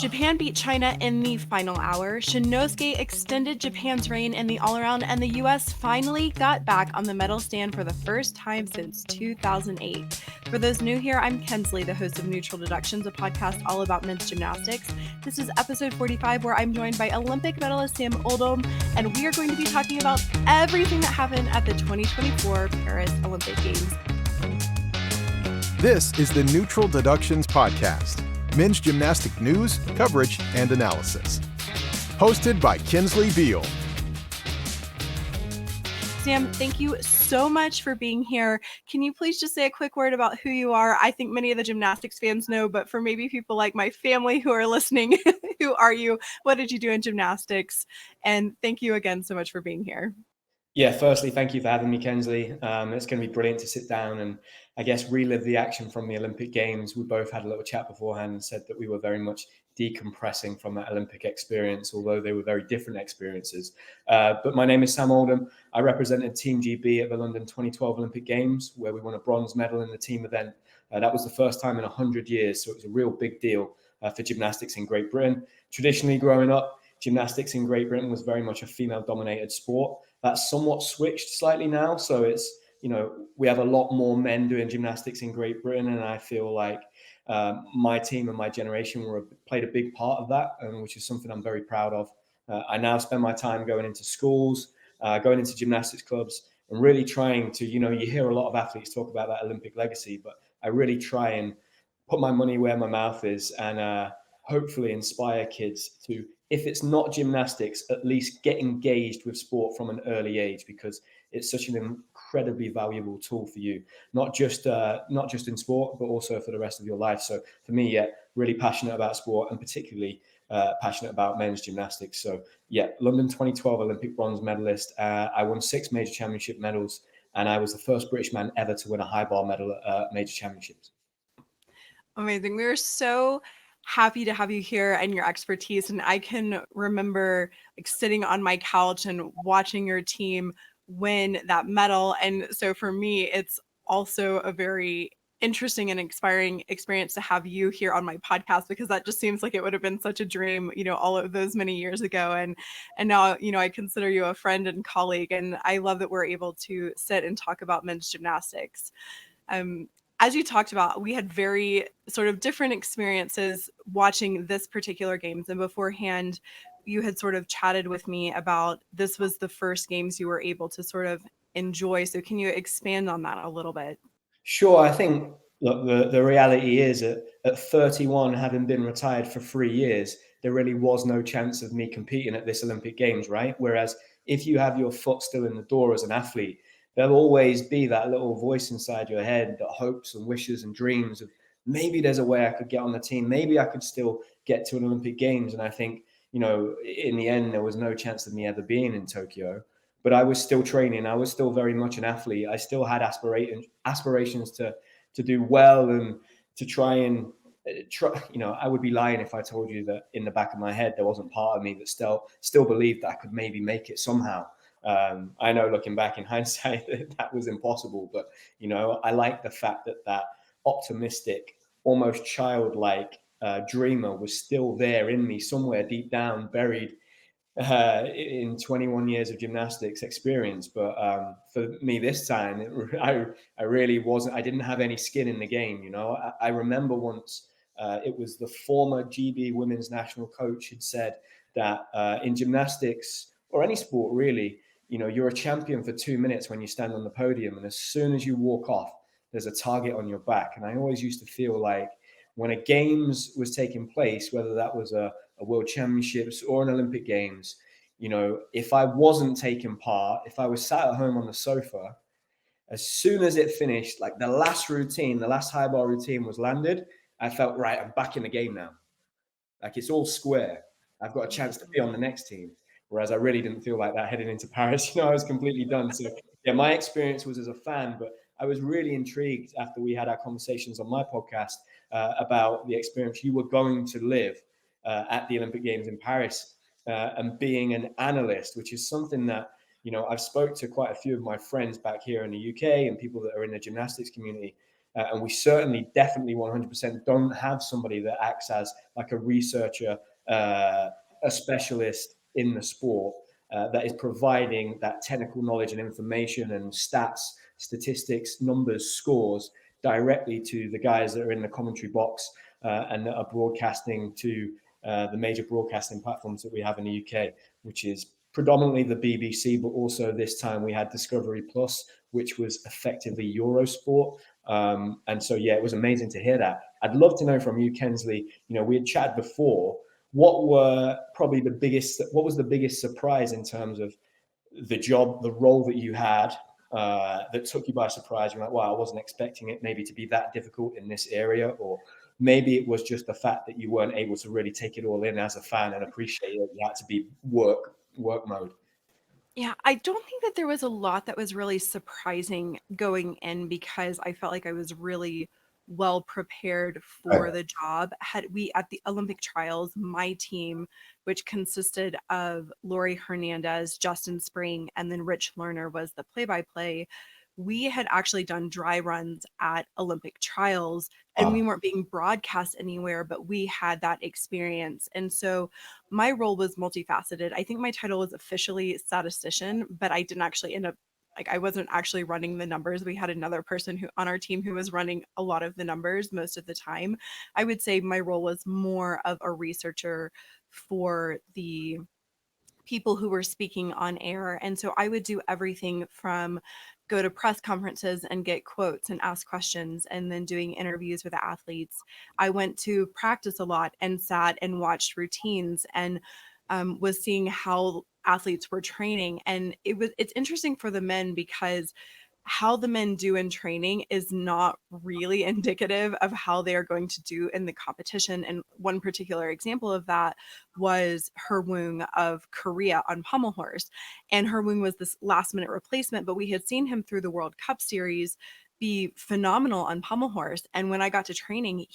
Japan beat China in the final hour, Shinnosuke extended Japan's reign in the all-around, and the US finally got back on the medal stand for the first time since 2008. For those new here, I'm Kensley, the host of Neutral Deductions, a podcast all about men's gymnastics. This is episode 45, where I'm joined by Olympic medalist Sam Oldham, and we are going to be talking about everything that happened at the 2024 Paris Olympic Games. This is the Neutral Deductions podcast. Men's gymnastic news, coverage, and analysis. Hosted by Kensley Beal. Sam, thank you so much for being here. Can you please just say a quick word about who you are? I think many of the gymnastics fans know, but for maybe people like my family who are listening, who are you? What did you do in gymnastics? And thank you again so much for being here. Yeah, firstly, thank you for having me, Kensley. It's going to be brilliant to sit down and, I guess, relive the action from the Olympic Games. We both had a little chat beforehand and said that we were very much decompressing from that Olympic experience, although they were very different experiences. But my name is Sam Oldham. I represented Team GB at the London 2012 Olympic Games, where we won a bronze medal in the team event. That was the first time in 100 years, so it was a real big deal for gymnastics in Great Britain. Traditionally, growing up, gymnastics in Great Britain was very much a female-dominated sport. That's somewhat switched slightly now. So it's, we have a lot more men doing gymnastics in Great Britain. And I feel like my team and my generation played a big part of that, which is something I'm very proud of. I now spend my time going into schools, going into gymnastics clubs, and really trying to, you hear a lot of athletes talk about that Olympic legacy, but I really try and put my money where my mouth is and hopefully inspire kids to, if it's not gymnastics, at least get engaged with sport from an early age, because it's such an incredibly valuable tool for you, not just in sport, but also for the rest of your life. So for me, really passionate about sport and particularly passionate about men's gymnastics. So London 2012 Olympic bronze medalist. I won 6 major championship medals, and I was the first British man ever to win a high bar medal at major championships. Amazing. We were so happy to have you here and your expertise. And I can remember sitting on my couch and watching your team win that medal. And so for me, it's also a very interesting and inspiring experience to have you here on my podcast, because that just seems like it would have been such a dream, all of those many years ago. And now, I consider you a friend and colleague, and I love that we're able to sit and talk about men's gymnastics. As you talked about, we had very sort of different experiences watching this particular games. And beforehand, you had sort of chatted with me about this was the first games you were able to sort of enjoy. So can you expand on that a little bit? Sure. I think, look, the reality is at 31, having been retired for 3 years, there really was no chance of me competing at this Olympic Games, right? Whereas if you have your foot still in the door as an athlete, there'll always be that little voice inside your head that hopes and wishes and dreams of maybe there's a way I could get on the team. Maybe I could still get to an Olympic Games. And I think, in the end, there was no chance of me ever being in Tokyo, but I was still training. I was still very much an athlete. I still had aspirations to do well and to try. I would be lying if I told you that in the back of my head, there wasn't part of me that still believed that I could maybe make it somehow. I know looking back in hindsight that was impossible, but I like the fact that optimistic, almost childlike dreamer was still there in me somewhere deep down, buried in 21 years of gymnastics experience. But for me this time, I really wasn't. I didn't have any skin in the game. I remember once it was the former GB women's national coach had said that in gymnastics or any sport really, you're a champion for 2 minutes when you stand on the podium. And as soon as you walk off, there's a target on your back. And I always used to feel like when a games was taking place, whether that was a world championships or an Olympic Games, if I wasn't taking part, if I was sat at home on the sofa, as soon as it finished, like the last high bar routine was landed, I felt, right, I'm back in the game now. Like it's all square. I've got a chance to be on the next team. Whereas I really didn't feel like that heading into Paris. I was completely done. So my experience was as a fan, but I was really intrigued after we had our conversations on my podcast about the experience you were going to live at the Olympic Games in Paris and being an analyst, which is something that, I've spoke to quite a few of my friends back here in the UK and people that are in the gymnastics community. And we certainly, definitely 100% don't have somebody that acts as like a researcher, a specialist in the sport, that is providing that technical knowledge and information and stats, statistics, numbers, scores directly to the guys that are in the commentary box, and that are broadcasting to the major broadcasting platforms that we have in the UK, which is predominantly the BBC, but also this time we had Discovery Plus, which was effectively Eurosport. And so, yeah, it was amazing to hear that. I'd love to know from you, Kensley, we had chatted before, what was the biggest surprise in terms of the job, the role that you had, that took you by surprise? You're like, wow, I wasn't expecting it maybe to be that difficult in this area, or maybe it was just the fact that you weren't able to really take it all in as a fan and appreciate it. You had to be work mode. Yeah, I don't think that there was a lot that was really surprising going in because I felt like I was really well prepared for Right. the job. Had we at the Olympic trials, my team, which consisted of Lori Hernandez, Justin Spring, and then Rich Lerner was the play-by-play. We had actually done dry runs at Olympic trials and we weren't being broadcast anywhere, but we had that experience. And so my role was multifaceted. I think my title was officially statistician, but I didn't actually end up I wasn't actually running the numbers. We had another person who on our team who was running a lot of the numbers most of the time. I would say my role was more of a researcher for the people who were speaking on air. And so I would do everything from go to press conferences and get quotes and ask questions and then doing interviews with the athletes. I went to practice a lot and sat and watched routines and was seeing how athletes were training. And it's interesting for the men because how the men do in training is not really indicative of how they are going to do in the competition. And one particular example of that was Herwoong of Korea on Pommel horse. And Herwoong was this last minute replacement, but we had seen him through the World Cup series be phenomenal on Pommel horse. And when I got to training,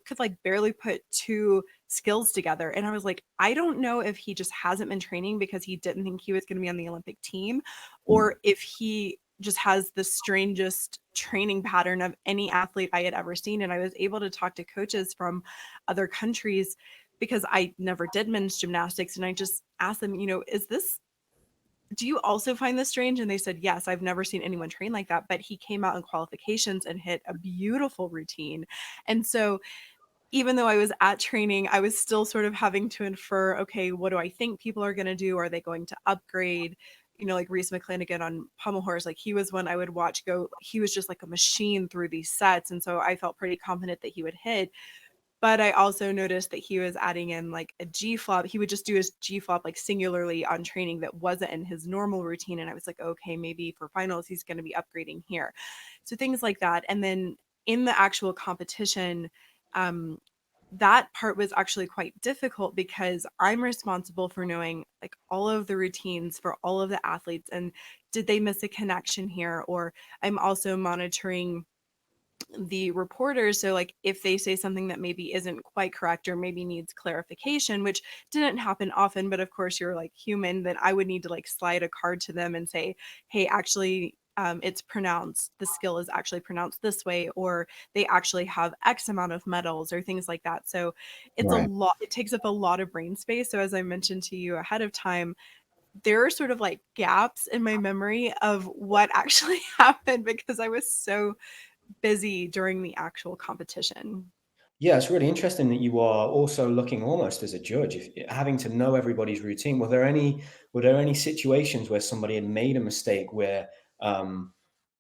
could like barely put two skills together. And I was like, I don't know if he just hasn't been training because he didn't think he was going to be on the Olympic team, or if he just has the strangest training pattern of any athlete I had ever seen. And I was able to talk to coaches from other countries because I never did men's gymnastics. And I just asked them, do you also find this strange? And they said, yes, I've never seen anyone train like that. But he came out in qualifications and hit a beautiful routine. And so even though I was at training, I was still sort of having to infer, okay, what do I think people are going to do? Are they going to upgrade? Like Reese McClanagan on Pommel horse, like he was one I would watch go. He was just like a machine through these sets. And so I felt pretty confident that he would hit. But I also noticed that he was adding in like a G flop. He would just do his G flop like singularly on training that wasn't in his normal routine. And I was like, okay, maybe for finals, he's going to be upgrading here. So things like that. And then in the actual competition, that part was actually quite difficult because I'm responsible for knowing like all of the routines for all of the athletes and did they miss a connection here, or I'm also monitoring the reporters. So like if they say something that maybe isn't quite correct or maybe needs clarification, which didn't happen often, but of course you're like human, then I would need to like slide a card to them and say, hey, actually the skill is actually pronounced this way, or they actually have X amount of medals or things like that. So it's a Right. lot, it takes up a lot of brain space. So as I mentioned to you ahead of time, there are sort of like gaps in my memory of what actually happened because I was so busy during the actual competition. Yeah, it's really interesting that you are also looking almost as a judge, having to know everybody's routine. Were there any situations where somebody had made a mistake where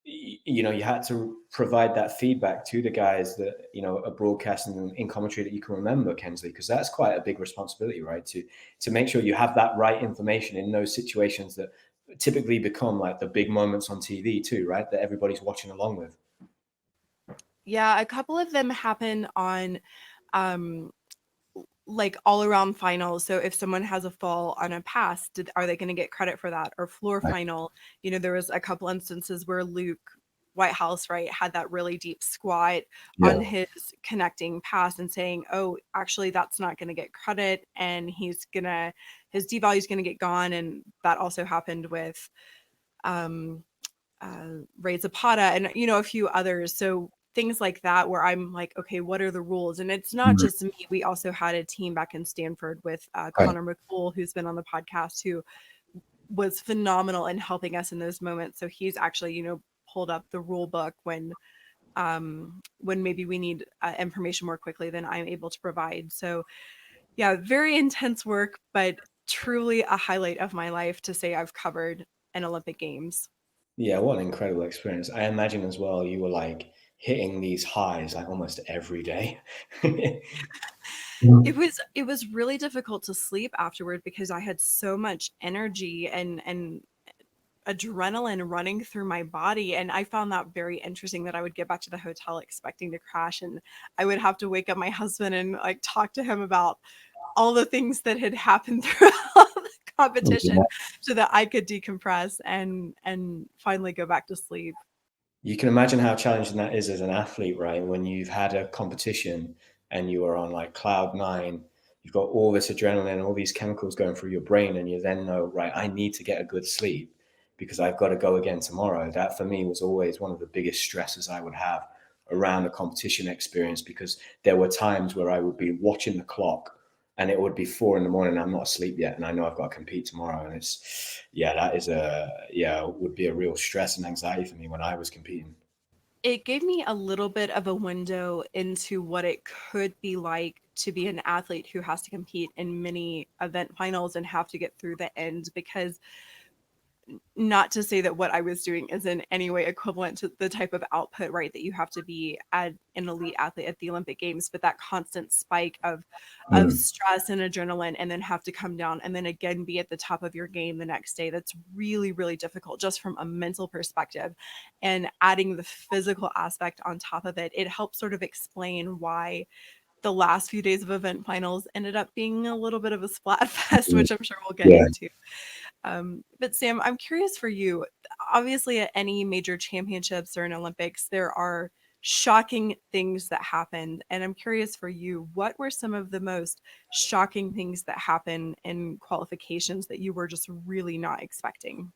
you had to provide that feedback to the guys that are broadcasting in commentary that you can remember, Kensley? Because that's quite a big responsibility, right? To make sure you have that right information in those situations that typically become like the big moments on TV too, right? That everybody's watching along with. Yeah, a couple of them happen on um like all around finals. So if someone has a fall on a pass, are they going to get credit for that? Or floor Right. final, there was a couple instances where Luke Whitehouse, right, had that really deep squat Yeah. on his connecting pass and saying, oh, actually, that's not going to get credit. And his D value is going to get gone. And that also happened with Ray Zapata and, a few others. So things like that where I'm like, okay, what are the rules? And it's not just me. We also had a team back in Stanford with Right. Connor McCool, who's been on the podcast, who was phenomenal in helping us in those moments. So he's actually, pulled up the rule book when maybe we need information more quickly than I'm able to provide. So yeah, very intense work, but truly a highlight of my life to say I've covered an Olympic Games. Yeah, what an incredible experience. I imagine as well you were like hitting these highs like almost every day. It was really difficult to sleep afterward because I had so much energy and adrenaline running through my body, and I found that very interesting that I would get back to the hotel expecting to crash, and I would have to wake up my husband and like talk to him about all the things that had happened throughout the competition so that I could decompress and finally go back to sleep. You can imagine how challenging that is as an athlete, right? When you've had a competition and you are on like cloud nine, you've got all this adrenaline, all these chemicals going through your brain, and you then know, right, I need to get a good sleep because I've got to go again tomorrow. That for me was always one of the biggest stresses I would have around a competition experience, because there were times where I would be watching the clock and it would be 4 a.m. I'm not asleep yet, and I know I've got to compete tomorrow. And would be a real stress and anxiety for me when I was competing. It gave me a little bit of a window into what it could be like to be an athlete who has to compete in many event finals and have to get through the end, because not to say that what I was doing is in any way equivalent to the type of output, right, that you have to be at an elite athlete at the Olympic Games, but that constant spike of stress and adrenaline, and then have to come down and then again be at the top of your game the next day. That's really, really difficult just from a mental perspective. And adding the physical aspect on top of it, it helps sort of explain why the last few days of event finals ended up being a little bit of a splat fest, which I'm sure we'll get Yeah. into. But Sam, I'm curious for you. Obviously, at any major championships or in Olympics, there are shocking things that happened. And I'm curious for you, what were some of the most shocking things that happened in qualifications that you were just really not expecting?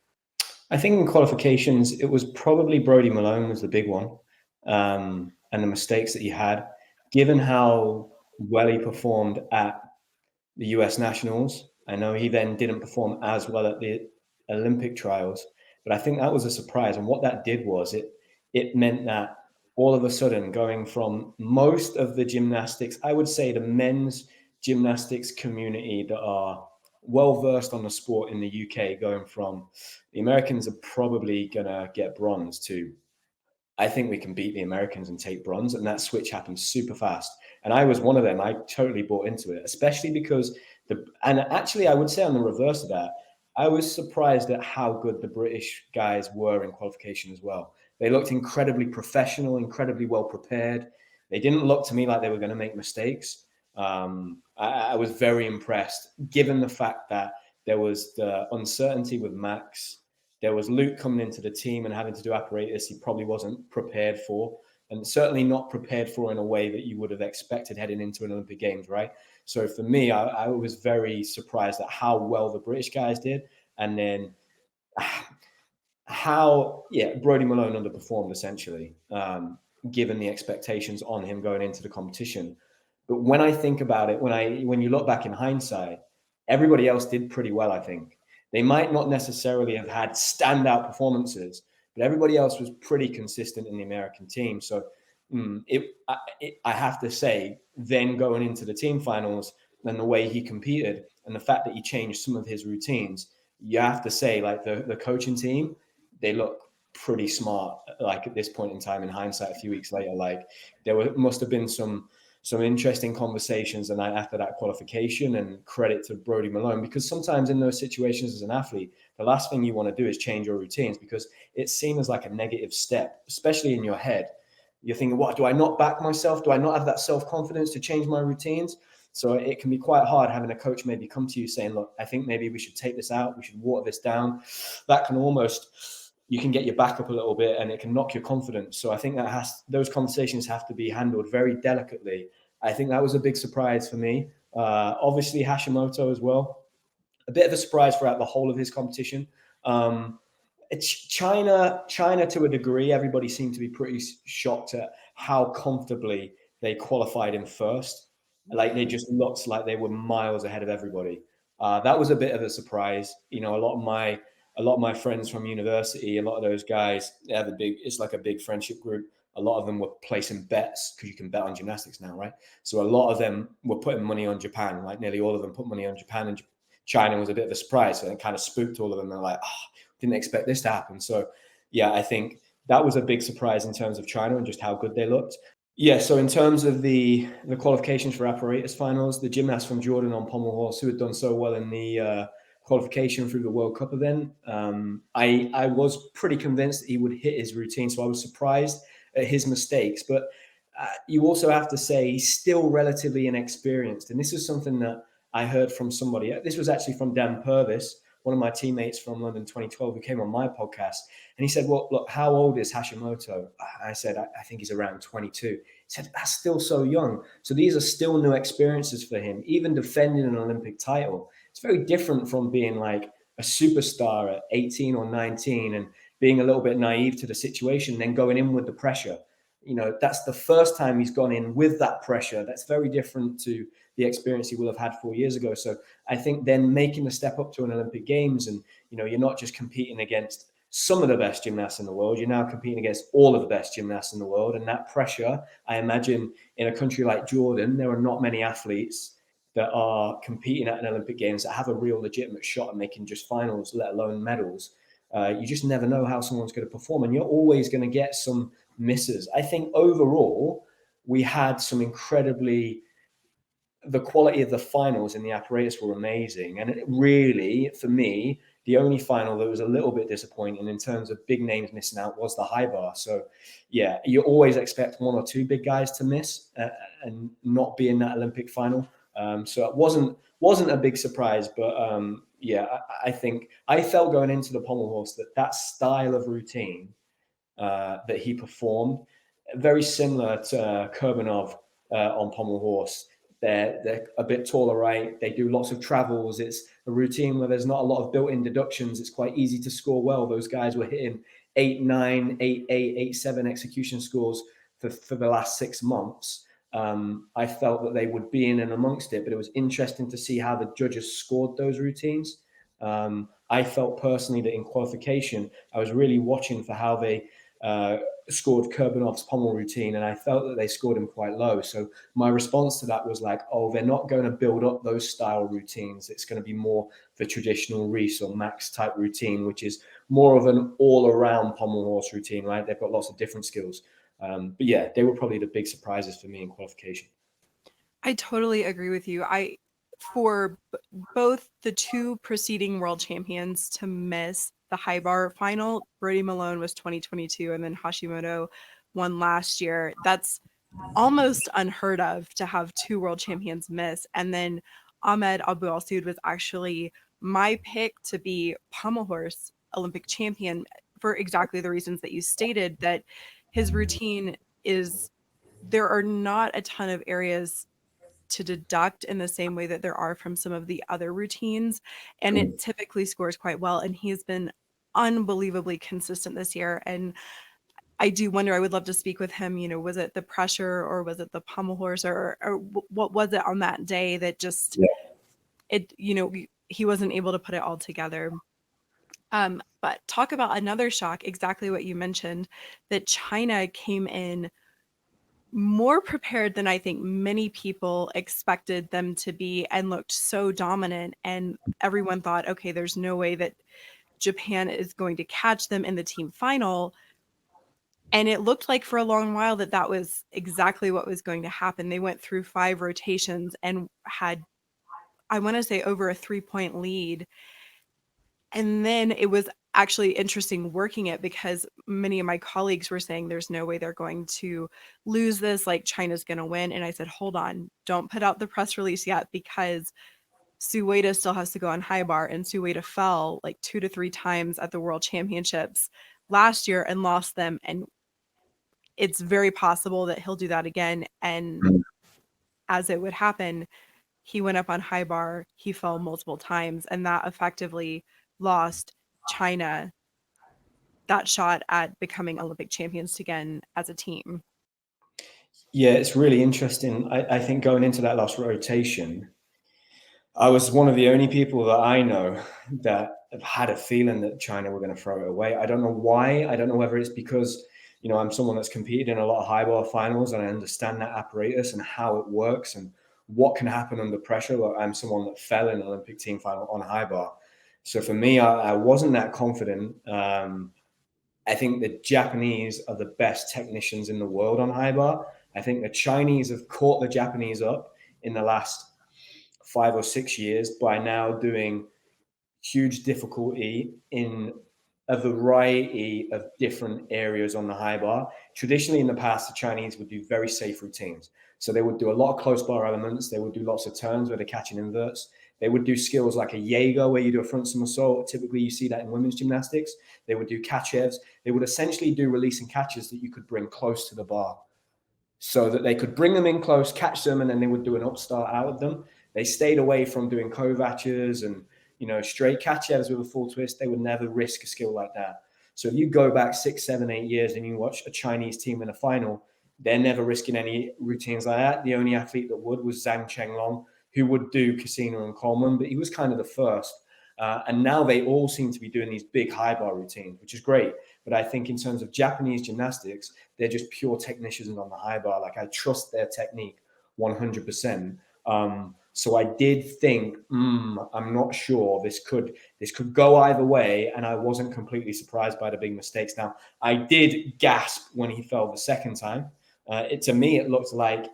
I think in qualifications, it was probably Brodie Malone was the big one, and the mistakes that he had. Given how well he performed at the US Nationals, I know he then didn't perform as well at the Olympic trials, but I think that was a surprise. And what that did was it meant that all of a sudden, going from most of the gymnastics, I would say the men's gymnastics community that are well versed on the sport in the UK, going from the Americans are probably gonna get bronze to I think we can beat the Americans and take bronze. And that switch happened super fast. And I was one of them. I totally bought into it, especially because and actually I would say on the reverse of that, I was surprised at how good the British guys were in qualification as well. They looked incredibly professional, incredibly well prepared. They didn't look to me like they were going to make mistakes. I was very impressed, given the fact that there was the uncertainty with Max. There was Luke coming into the team and having to do apparatus he probably wasn't prepared for, and certainly not prepared for in a way that you would have expected heading into an Olympic Games, right? So for me, I was very surprised at how well the British guys did, and then how Brodie Malone underperformed essentially, given the expectations on him going into the competition. But when I think about it, when you look back in hindsight, everybody else did pretty well. I think they might not necessarily have had standout performances, but everybody else was pretty consistent in the American team. So I have to say, then going into the team finals and the way he competed and the fact that he changed some of his routines, you have to say, like the coaching team, they look pretty smart. Like at this point in time, in hindsight, a few weeks later, like must have been some interesting conversations the night after that qualification, and credit to Brodie Malone, because sometimes in those situations as an athlete, the last thing you want to do is change your routines, because it's seen as like a negative step, especially in your head. You're thinking, what, do I not back myself? Do I not have that self-confidence to change my routines? So it can be quite hard having a coach maybe come to you saying, look, I think maybe we should take this out. We should water this down. That can almost, you can get your back up a little bit and it can knock your confidence. So I think those conversations have to be handled very delicately. I think that was a big surprise for me. Obviously Hashimoto as well, a bit of a surprise throughout the whole of his competition. It's China to a degree. Everybody seemed to be pretty shocked at how comfortably they qualified in first. Like they just looked like they were miles ahead of everybody. That was a bit of a surprise. You know, a lot of my friends from university, a lot of those guys, they have it's like a big friendship group. A lot of them were placing bets because you can bet on gymnastics now, right? So a lot of them were putting money on Japan. Like nearly all of them put money on Japan, and China was a bit of a surprise. So it kind of spooked all of them. They're like, oh, didn't expect this to happen. So yeah, I think that was a big surprise in terms of China and just how good they looked. Yeah, so in terms of the qualifications for apparatus finals, the gymnast from Jordan on Pommel horse who had done so well in the qualification through the World Cup event, I was pretty convinced that he would hit his routine, so I was surprised at his mistakes. But you also have to say he's still relatively inexperienced, and this is something that I heard from somebody. This was actually from Dan Purvis, one of my teammates from London 2012, who came on my podcast. And he said, well, look, how old is Hashimoto? I said, I think he's around 22. He said, that's still so young. So these are still new experiences for him, even defending an Olympic title. It's very different from being like a superstar at 18 or 19 and being a little bit naive to the situation, and then going in with the pressure. You know, that's the first time he's gone in with that pressure. That's very different to the experience he will have had 4 years ago. So I think then making the step up to an Olympic Games, and, you know, you're not just competing against some of the best gymnasts in the world, you're now competing against all of the best gymnasts in the world. And that pressure, I imagine in a country like Jordan, there are not many athletes that are competing at an Olympic Games that have a real legitimate shot at making just finals, let alone medals. You just never know how someone's going to perform, and you're always going to get some misses. I think overall, we had some the quality of the finals in the apparatus were amazing. And it really, for me, the only final that was a little bit disappointing in terms of big names missing out was the high bar. So yeah, you always expect one or two big guys to miss and not be in that Olympic final. So it wasn't a big surprise, but yeah, I think I felt going into the pommel horse that style of routine that he performed, very similar to Kurbanov on pommel horse. They're a bit taller, right? They do lots of travels. It's a routine where there's not a lot of built-in deductions. It's quite easy to score well. Those guys were hitting 8-9, 8-8, 8-7 execution scores for the last 6 months. I felt that they would be in and amongst it, but it was interesting to see how the judges scored those routines. I felt personally that in qualification, I was really watching for how they scored Kurbanov's pommel routine, and I felt that they scored him quite low. So my response to that was like, oh, they're not going to build up those style routines. It's going to be more the traditional Reese or Max type routine, which is more of an all-around pommel horse routine, right? They've got lots of different skills. But yeah, they were probably the big surprises for me in qualification. I totally agree with you. For both the two preceding world champions to miss the high bar final, Brody Malone was 2022, and then Hashimoto won last year. That's almost unheard of to have two world champions miss. And then Ahmed Abu Al Soud was actually my pick to be pommel horse Olympic champion for exactly the reasons that you stated, that his routine is, there are not a ton of areas to deduct in the same way that there are from some of the other routines, and it typically scores quite well, and he's been unbelievably consistent this year. And I do wonder, I would love to speak with him, you know, was it the pressure or was it the pommel horse, or what was it on that day that just it, you know, he wasn't able to put it all together. But talk about another shock, exactly what you mentioned, that China came in more prepared than I think many people expected them to be, and looked so dominant. And everyone thought, okay, there's no way that Japan is going to catch them in the team final. And it looked like for a long while that was exactly what was going to happen. They went through 5 rotations and had, I want to say, over a 3-point lead. And then it was actually interesting working it, because many of my colleagues were saying there's no way they're going to lose this, like China's going to win. And I said, hold on, don't put out the press release yet, because Suwaida still has to go on high bar, and Suwaida fell like 2 to 3 times at the World Championships last year and lost them. And it's very possible that he'll do that again. And as it would happen, he went up on high bar, he fell multiple times, and that effectively lost China that shot at becoming Olympic champions again as a team. Yeah, it's really interesting. I think going into that last rotation, I was one of the only people that I know that have had a feeling that China were going to throw it away. I don't know why. I don't know whether it's because, I'm someone that's competed in a lot of high bar finals and I understand that apparatus and how it works and what can happen under pressure. Like, I'm someone that fell in an Olympic team final on high bar. So for me, I wasn't that confident. I think the Japanese are the best technicians in the world on high bar. I think the Chinese have caught the Japanese up in the last 5 or 6 years by now doing huge difficulty in a variety of different areas on the high bar. Traditionally, in the past, the Chinese would do very safe routines. So they would do a lot of close bar elements. They would do lots of turns where they're catching inverts. They would do skills like a Jaeger, where you do a front somersault. Typically, you see that in women's gymnastics. They would do kachevs. They would essentially do release and catches that you could bring close to the bar, so that they could bring them in close, catch them, and then they would do an upstart out of them. They stayed away from doing kovaches and straight kachevs with a full twist. They would never risk a skill like that. So if you go back 6, 7, 8 years and you watch a Chinese team in a final, they're never risking any routines like that. The only athlete that would was Zhang Chenglong, who would do Cassina and Coleman, but he was kind of the first. And now they all seem to be doing these big high bar routines, which is great. But I think in terms of Japanese gymnastics, they're just pure technicians on the high bar. Like, I trust their technique 100%. So I did think, I'm not sure. This could go either way, and I wasn't completely surprised by the big mistakes. Now, I did gasp when he fell the second time. To me, it looked like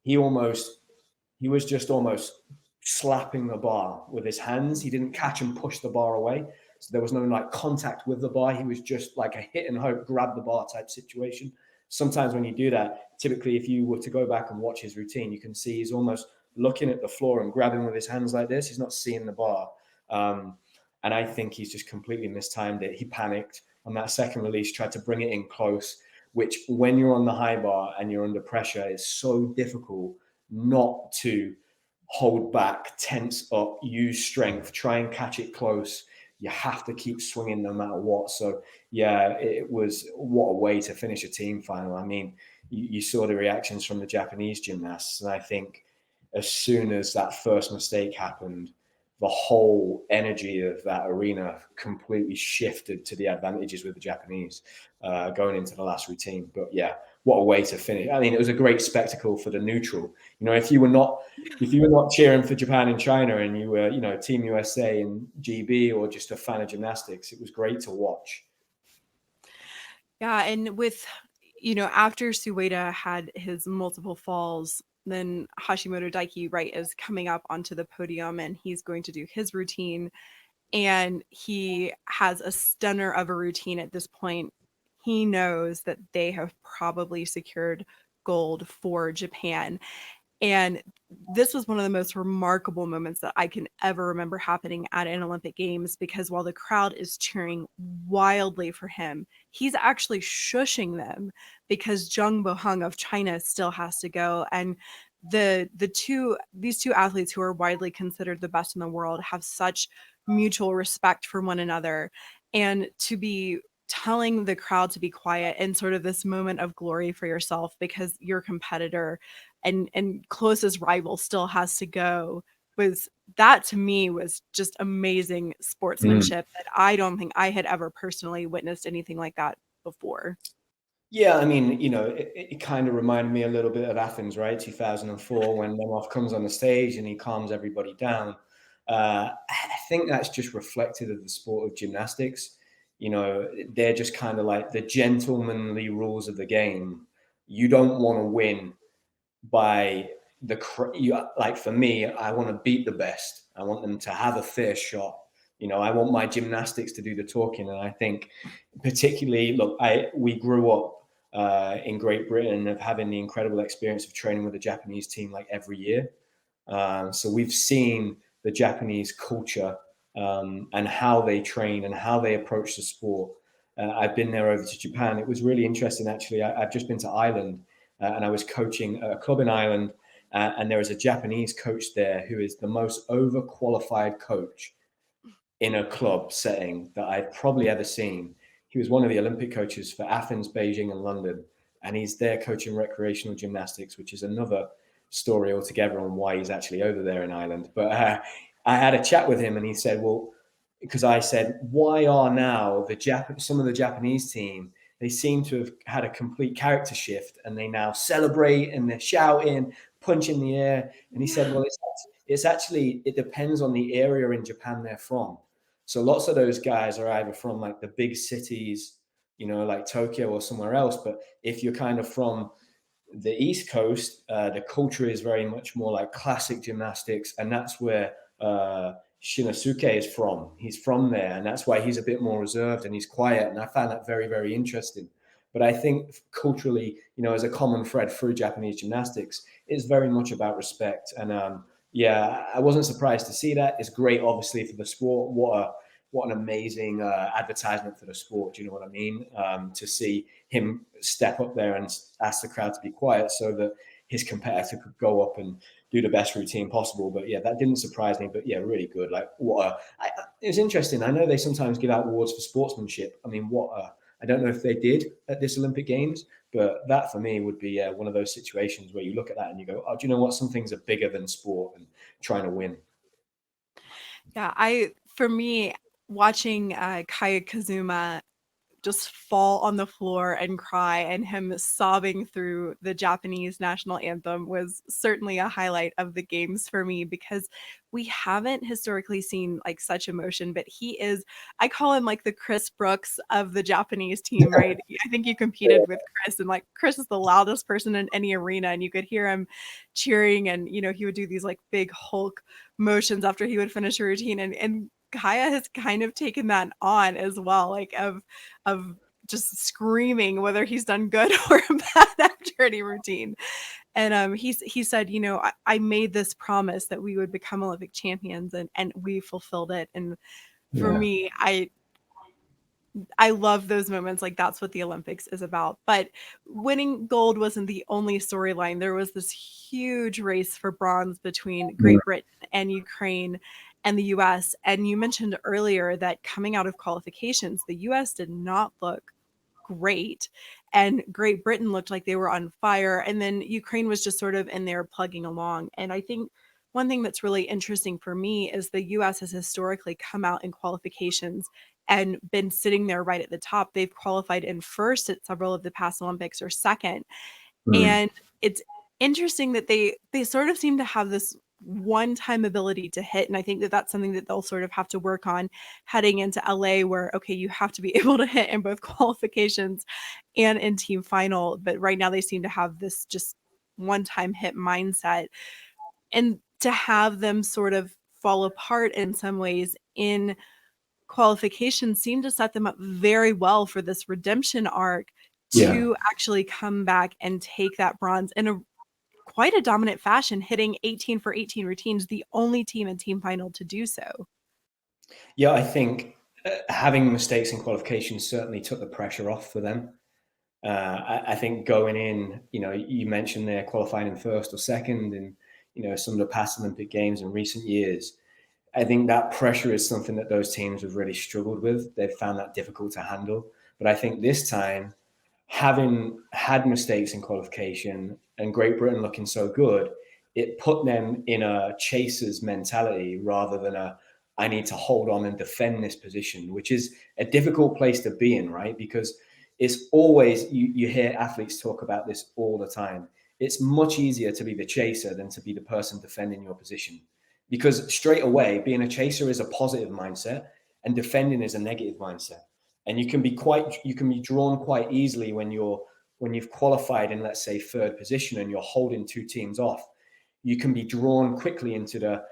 he was just almost slapping the bar with his hands. He didn't catch and push the bar away. So there was no like contact with the bar. He was just like a hit and hope, grab the bar type situation. Sometimes when you do that, typically if you were to go back and watch his routine, you can see he's almost looking at the floor and grabbing with his hands like this. He's not seeing the bar. And I think he's just completely mistimed it. He panicked on that second release, tried to bring it in close, which when you're on the high bar and you're under pressure, it's so difficult not to hold back, tense up, use strength, try and catch it close. You have to keep swinging no matter what. So yeah, it was, what a way to finish a team final. I mean, you saw the reactions from the Japanese gymnasts, and I think as soon as that first mistake happened, the whole energy of that arena completely shifted to the advantages with the Japanese going into the last routine. But yeah, what a way to finish. I mean, it was a great spectacle for the neutral. If you were not cheering for Japan and China and you were, Team USA and GB, or just a fan of gymnastics, it was great to watch. Yeah, and with, after Sueda had his multiple falls, then Hashimoto Daiki, right, is coming up onto the podium and he's going to do his routine. And he has a stunner of a routine at this point. He knows that they have probably secured gold for Japan. And this was one of the most remarkable moments that I can ever remember happening at an Olympic Games, because while the crowd is cheering wildly for him, he's actually shushing them because Zheng Boheng of China still has to go. And these two athletes who are widely considered the best in the world have such mutual respect for one another. And to be telling the crowd to be quiet in sort of this moment of glory for yourself because your competitor and closest rival still has to go, that to me was just amazing sportsmanship that I don't think I had ever personally witnessed anything like that before. Yeah, I mean, it kind of reminded me a little bit of Athens, right? 2004, when Nemov comes on the stage and he calms everybody down. I think that's just reflective of the sport of gymnastics. They're just kind of like the gentlemanly rules of the game. You don't want to win by like for me, I want to beat the best. I want them to have a fair shot. I want my gymnastics to do the talking. And I think particularly, look, we grew up in Great Britain of having the incredible experience of training with the Japanese team like every year. So we've seen the Japanese culture and how they train and how they approach the sport. I've been there over to Japan. It was really interesting, actually. I've just been to Ireland and I was coaching a club in Ireland. And there is a Japanese coach there who is the most overqualified coach in a club setting that I've probably ever seen. He was one of the Olympic coaches for Athens, Beijing, and London. and he's there coaching recreational gymnastics, which is another story altogether on why he's actually over there in Ireland. But I had a chat with him, and he said, well, because I said, why are now some of the Japanese team, they seem to have had a complete character shift, and they now celebrate and they're shouting, punch in the air. And he said, well, it's actually, it depends on the area in Japan they're from. So lots of those guys are either from like the big cities, like Tokyo or somewhere else. But if you're kind of from the East Coast, the culture is very much more like classic gymnastics, and that's where Shinnosuke is from. He's from there, and that's why he's a bit more reserved and he's quiet. And I found that very, very interesting. But I think culturally, as a common thread through Japanese gymnastics, it's very much about respect. And yeah, I wasn't surprised to see that. It's great, obviously, for the sport. What an amazing advertisement for the sport. Do you know what I mean? To see him step up there and ask the crowd to be quiet so that his competitor could go up and do the best routine possible. But yeah, that didn't surprise me. But yeah, really good. Like it was interesting. I know they sometimes give out awards for sportsmanship. I mean, I don't know if they did at this Olympic Games, but that for me would be one of those situations where you look at that and you go, oh, do you know what? Some things are bigger than sport and trying to win. Yeah, for me, watching Kaya Kazuma just fall on the floor and cry and him sobbing through the Japanese national anthem was certainly a highlight of the games for me, because we haven't historically seen like such emotion. But I call him like the Chris Brooks of the Japanese team, right? I think you competed with Chris, and like Chris is the loudest person in any arena, and you could hear him cheering, and he would do these like big Hulk motions after he would finish a routine, and Kaya has kind of taken that on as well, like of just screaming whether he's done good or bad after any routine. And he said, I made this promise that we would become Olympic champions, and we fulfilled it. And for me, I love those moments. Like, that's what the Olympics is about. But winning gold wasn't the only storyline. There was this huge race for bronze between Great Britain and Ukraine and the US. And you mentioned earlier that coming out of qualifications, the US did not look great, and Great Britain looked like they were on fire, and then Ukraine was just sort of in there plugging along. And I think one thing that's really interesting for me is the US has historically come out in qualifications and been sitting there right at the top. They've qualified in first at several of the past Olympics, or second. And it's interesting that they sort of seem to have this one-time ability to hit. And I think that that's something that they'll sort of have to work on heading into LA, where, okay, you have to be able to hit in both qualifications and in team final. But right now they seem to have this just one-time hit mindset. And to have them sort of fall apart in some ways in qualifications seemed to set them up very well for this redemption arc to actually come back and take that bronze in a quite a dominant fashion, hitting 18 for 18 routines, the only team in team final to do so. Yeah, I think having mistakes in qualifications certainly took the pressure off for them. I think going in, you mentioned they're qualifying in first or second in, some of the past Olympic Games in recent years. I think that pressure is something that those teams have really struggled with. They've found that difficult to handle. But I think this time, having had mistakes in qualification and Great Britain looking so good, it put them in a chaser's mentality rather than I need to hold on and defend this position, which is a difficult place to be in, right? Because it's always, you hear athletes talk about this all the time. It's much easier to be the chaser than to be the person defending your position. Because straight away, being a chaser is a positive mindset and defending is a negative mindset. And you can be drawn quite easily when you've qualified in, let's say, third position and you're holding two teams off. You can be drawn quickly into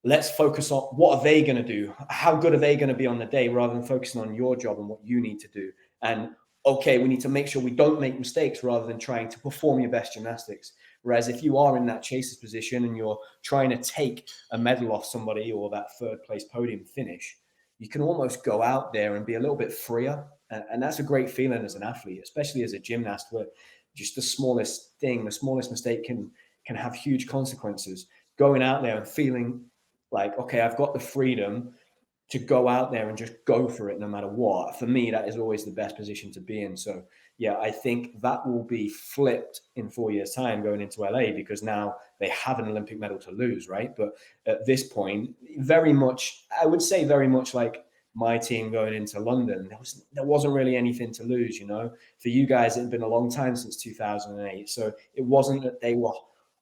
let's focus on what are they going to do? How good are they going to be on the day, rather than focusing on your job and what you need to do. And okay, we need to make sure we don't make mistakes rather than trying to perform your best gymnastics. Whereas if you are in that chaser's position and you're trying to take a medal off somebody or that third place podium finish, you can almost go out there and be a little bit freer. And that's a great feeling as an athlete, especially as a gymnast, where just the smallest thing, the smallest mistake can have huge consequences. Going out there and feeling like, okay, I've got the freedom to go out there and just go for it no matter what. For me, that is always the best position to be in. So yeah, I think that will be flipped in 4 years' time going into LA, because now they have an Olympic medal to lose, right? But at this point, very much, I would say very much like my team going into London, there wasn't really anything to lose, you know. For you guys, it had been a long time since 2008, so it wasn't that they were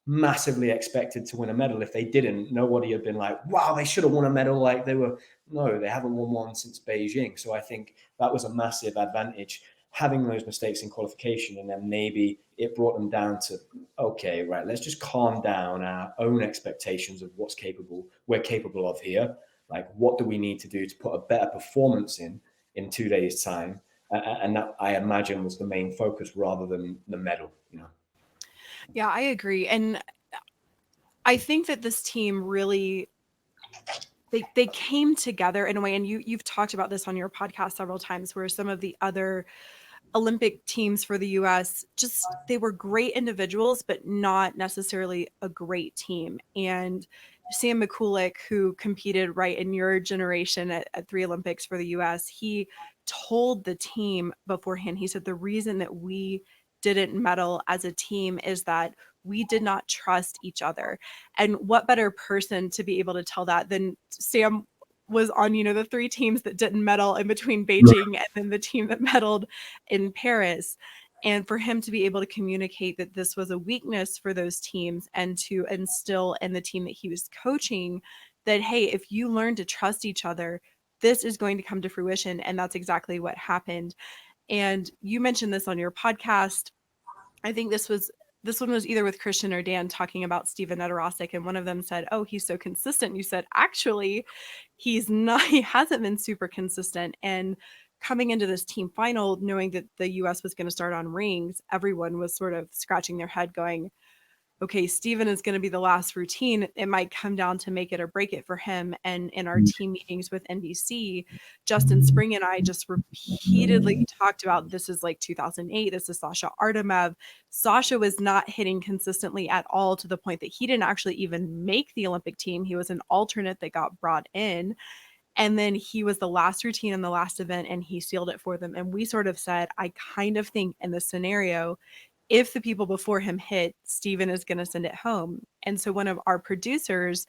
massively expected to win a medal. If they didn't, nobody had been like, wow, they should have won a medal. Like they were, no, they haven't won one since Beijing. So I think that was a massive advantage, having those mistakes in qualification, and then maybe it brought them down to, okay, right, let's just calm down our own expectations of we're capable of here. Like, what do we need to do to put a better performance in 2 days' time? And that, I imagine, was the main focus rather than the medal, you know. Yeah, I agree. And I think that this team really they came together in a way, and you've talked about this on your podcast several times, where some of the other Olympic teams for the US, just they were great individuals, but not necessarily a great team. And Sam McCulloch, who competed right in your generation at 3 Olympics for the US, he told the team beforehand, he said, the reason that we didn't medal as a team is that we did not trust each other. And what better person to be able to tell that than Sam was on, the 3 teams that didn't medal in between Beijing and then the team that medaled in Paris. And for him to be able to communicate that this was a weakness for those teams, and to instill in the team that he was coaching that, hey, if you learn to trust each other, this is going to come to fruition. And that's exactly what happened. And you mentioned this on your podcast. I think this one was either with Christian or Dan, talking about Steven Nedorosik, and one of them said, oh, he's so consistent. You said, actually, he's not, he hasn't been super consistent. And coming into this team final, knowing that the US was going to start on rings, everyone was sort of scratching their head going, okay, Steven is going to be the last routine. It might come down to make it or break it for him. And in our team meetings with NBC, Justin Spring and I just repeatedly talked about, this is like 2008. This is Sasha Artemev. Sasha was not hitting consistently at all, to the point that he didn't actually even make the Olympic team. He was an alternate that got brought in. And then he was the last routine in the last event, and he sealed it for them. And we sort of said, I kind of think in this scenario, if the people before him hit, Steven is going to send it home. And so one of our producers,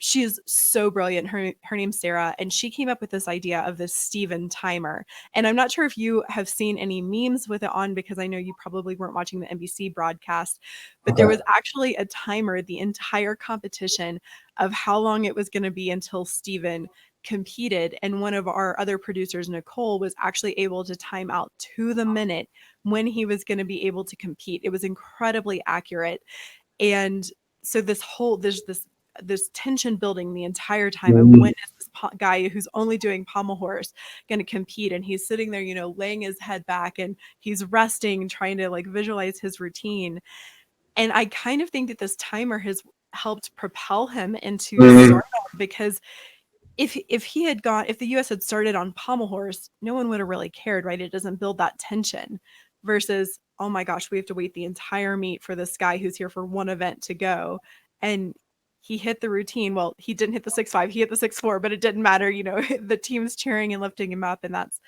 she's so brilliant. Her name's Sarah, and she came up with this idea of this Steven timer. And I'm not sure if you have seen any memes with it on, because I know you probably weren't watching the NBC broadcast, but there was actually a timer the entire competition of how long it was going to be until Steven competed. And one of our other producers, Nicole, was actually able to time out to the minute when he was going to be able to compete. It was incredibly accurate. And so there's this tension building the entire time of, when is this guy who's only doing pommel horse going to compete? And he's sitting there, laying his head back, and he's resting, trying to like visualize his routine. And I kind of think that this timer has helped propel him into stardom, because if the US had started on pommel horse, no one would have really cared, right? It doesn't build that tension, versus, oh my gosh, we have to wait the entire meet for this guy who's here for one event to go. And he hit the routine. Well, he didn't hit the 6.5, he hit the 6.4, but it didn't matter. The team's cheering and lifting him up, and that's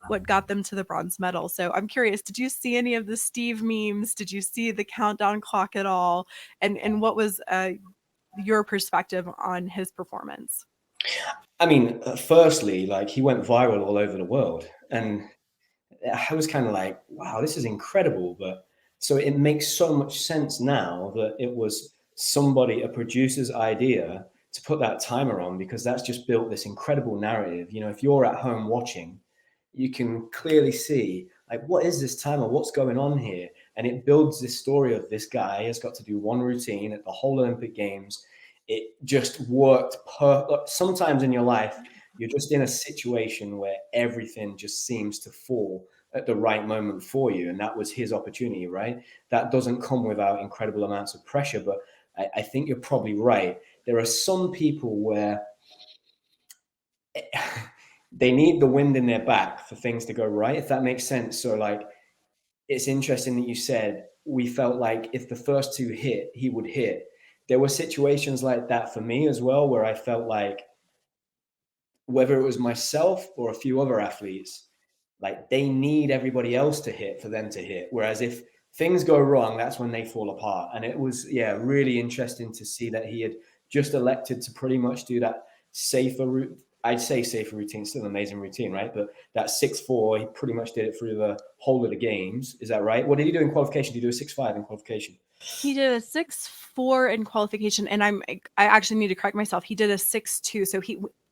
what got them to the bronze medal. So I'm curious, did you see any of the Steve memes? Did you see the countdown clock at all? And what was your perspective on his performance? I mean, firstly, like, he went viral all over the world, and I was kind of like, wow, this is incredible. But so it makes so much sense now that it was a producer's idea to put that timer on, because that's just built this incredible narrative. If you're at home watching, you can clearly see, like, what is this timer? What's going on here? And it builds this story of this guy has got to do one routine at the whole Olympic Games. It just worked. Sometimes in your life, you're just in a situation where everything just seems to fall at the right moment for you. And that was his opportunity, right? That doesn't come without incredible amounts of pressure. But I think you're probably right. There are some people where they need the wind in their back for things to go right, if that makes sense. So, like, it's interesting that you said, we felt like if the first 2 hit, he would hit. There were situations like that for me as well, where I felt like, whether it was myself or a few other athletes, Like they need everybody else to hit for them to hit. Whereas if things go wrong, that's when they fall apart. And it was, really interesting to see that he had just elected to pretty much do that safer route. I'd say safer routine, still an amazing routine, right? But that 6-4, he pretty much did it through the whole of the games. Is that right? What did he do in qualification? Did he do a 6-5 in qualification? He did a 6-4 in qualification, and I actually need to correct myself. He did a 6-2. So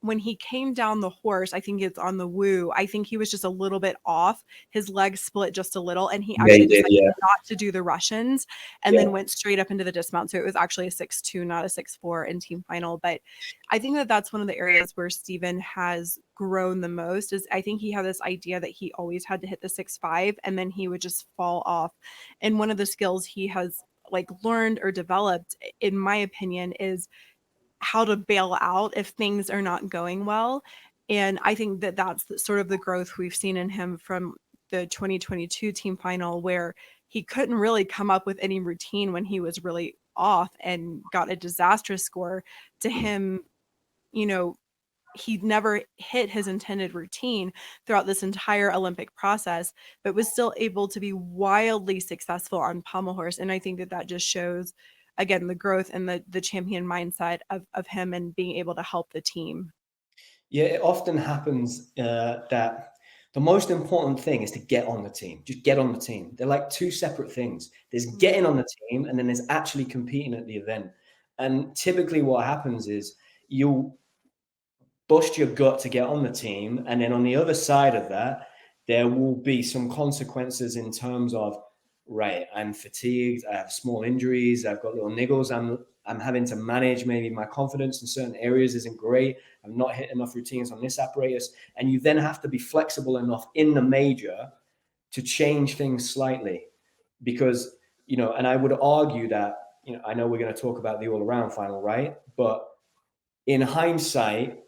when he came down the horse, I think it's on the woo, I think he was just a little bit off. His legs split just a little, and he actually decided not to do the Russians and then went straight up into the dismount. So it was actually a 6-2, not a 6-4 in team final. But I think that that's one of the areas where Steven has grown the most. Is I think he had this idea that he always had to hit the 6-5, and then he would just fall off. And one of the skills he has like learned or developed, in my opinion, is how to bail out if things are not going well. And I think that that's sort of the growth we've seen in him from the 2022 team final, where he couldn't really come up with any routine when he was really off and got a disastrous score, to him, he never hit his intended routine throughout this entire Olympic process, but was still able to be wildly successful on pommel horse. And I think that that just shows, again, the growth and the champion mindset of him and being able to help the team. Yeah, it often happens that the most important thing is to get on the team. Just get on the team. They're like two separate things. There's getting on the team, and then there's actually competing at the event. And typically what happens is you'll bust your gut to get on the team. And then on the other side of that, there will be some consequences in terms of, right, I'm fatigued, I have small injuries, I've got little niggles, I'm having to manage, maybe my confidence in certain areas isn't great, I've not hit enough routines on this apparatus. And you then have to be flexible enough in the major to change things slightly. Because, and I would argue that, I know we're going to talk about the all-around final, right? But in hindsight,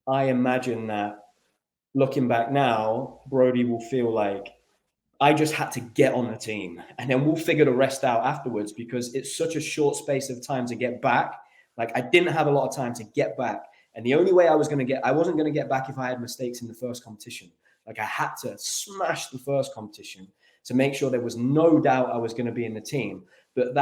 I imagine that looking back now, Brody will feel like I just had to get on the team, and then we'll figure the rest out afterwards, because it's such a short space of time to get back. Like I didn't have a lot of time to get back. And the only way I wasn't going to get back if I had mistakes in the first competition. Like I had to smash the first competition to make sure there was no doubt I was going to be in the team. But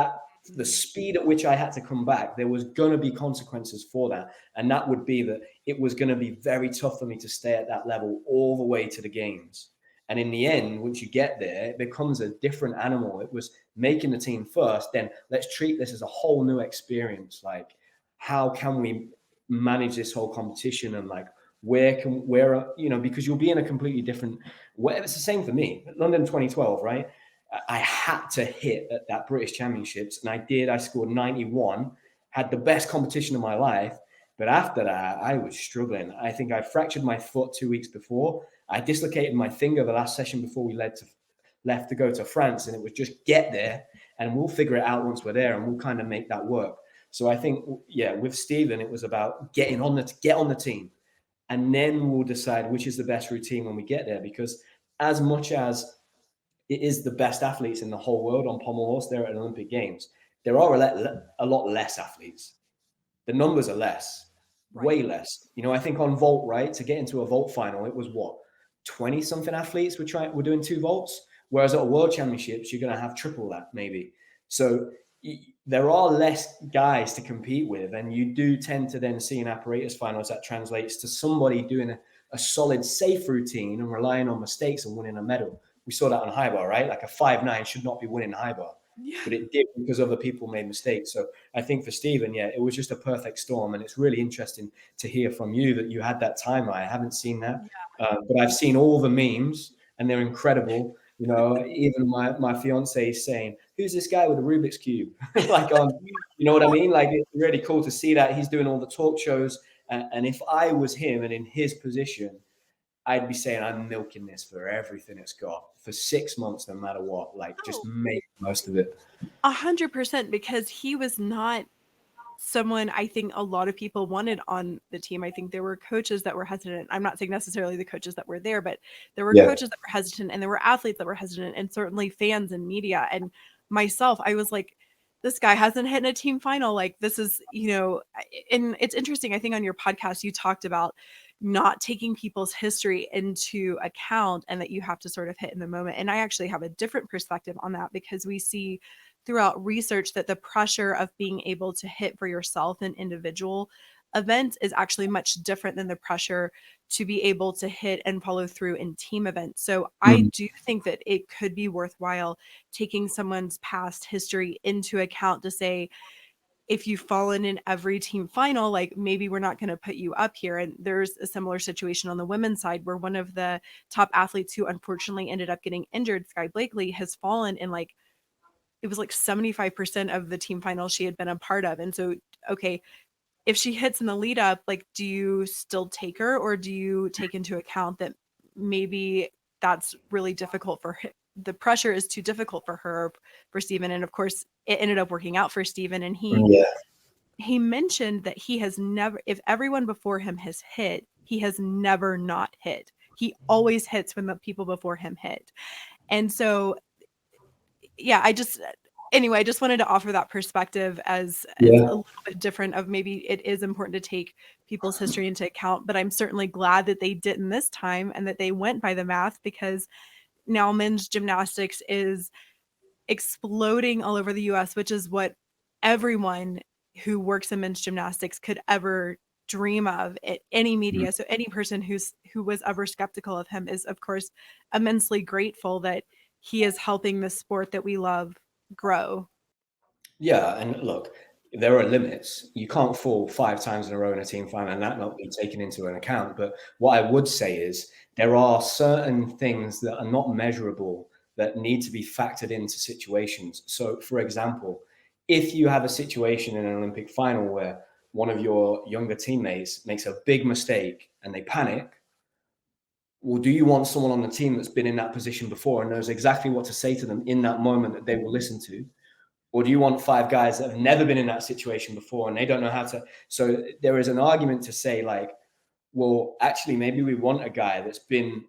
the speed at which I had to come back, there was going to be consequences for that. And that would be that it was going to be very tough for me to stay at that level all the way to the games. And in the end, once you get there, it becomes a different animal. It was making the team first, then let's treat this as a whole new experience. Like, how can we manage this whole competition? And like, because you'll be in a completely different way. It's the same for me. London 2012, right? I had to hit at that British Championships, and I did. I scored 91, had the best competition of my life. But after that, I was struggling. I think I fractured my foot 2 weeks before. I dislocated my finger the last session before we left to go to France. And it was just get there, and we'll figure it out once we're there, and we'll kind of make that work. So I think, with Steven, it was about get on the team. And then we'll decide which is the best routine when we get there. Because as much as it is the best athletes in the whole world on pommel horse there at Olympic Games, there are a lot less athletes. The numbers are less, way less. I think on vault, right, to get into a vault final, it was 20 something athletes were doing 2 vaults. Whereas at a world championships, you're going to have triple that maybe. So there are less guys to compete with, and you do tend to then see in apparatus finals that translates to somebody doing a solid, safe routine and relying on mistakes and winning a medal. We saw that on high bar, right? Like a 5'9" should not be winning high bar. Yeah. But it did because other people made mistakes. So I think for Steven, it was just a perfect storm. And it's really interesting to hear from you that you had that timer. I haven't seen that, but I've seen all the memes, and they're incredible. Even my fiance is saying, "Who's this guy with a Rubik's Cube?" Like, you know what I mean? Like, it's really cool to see that he's doing all the talk shows. And if I was him and in his position, I'd be saying, I'm milking this for everything it's got for 6 months, no matter what. Like, just make the most of it. 100%, because he was not someone I think a lot of people wanted on the team. I think there were coaches that were hesitant. I'm not saying necessarily the coaches that were there, but there were coaches that were hesitant, and there were athletes that were hesitant, and certainly fans and media and myself. I was like, this guy hasn't hit in a team final. Like, this is, and it's interesting. I think on your podcast, you talked about not taking people's history into account and that you have to sort of hit in the moment. And I actually have a different perspective on that because we see throughout research that the pressure of being able to hit for yourself in individual events is actually much different than the pressure to be able to hit and follow through in team events. So I Mm. do think that it could be worthwhile taking someone's past history into account to say, if you've fallen in every team final, like maybe we're not going to put you up here. And there's a similar situation on the women's side where one of the top athletes who unfortunately ended up getting injured, Sky Blakely, has fallen in like, it was like 75% of the team finals she had been a part of. And so, okay, if she hits in the lead up, like, do you still take her or do you take into account that maybe that's really difficult for her? The pressure is too difficult for her, for Steven. And of course, it ended up working out for Steven. And Yeah. he mentioned that he has never, if everyone before him has hit, he has never not hit. He always hits when the people before him hit. And so, yeah, I just wanted to offer that perspective as Yeah. a little bit different of maybe it is important to take people's history into account, but I'm certainly glad that they didn't this time and that they went by the math, because now men's gymnastics is exploding all over the US, which is what everyone who works in men's gymnastics could ever dream of at any Mhm. media. So any person who was ever skeptical of him is of course immensely grateful that he is helping the sport that we love grow. Yeah, and look, there are limits. You can't fall 5 times in a row in a team final and that not be taken into an account. But what I would say is there are certain things that are not measurable that need to be factored into situations. So, for example, if you have a situation in an Olympic final where one of your younger teammates makes a big mistake and they panic, well, do you want someone on the team that's been in that position before and knows exactly what to say to them in that moment that they will listen to? Or do you want 5 guys that have never been in that situation before and they don't know how to? So there is an argument to say, like, well, actually, maybe we want a guy that's been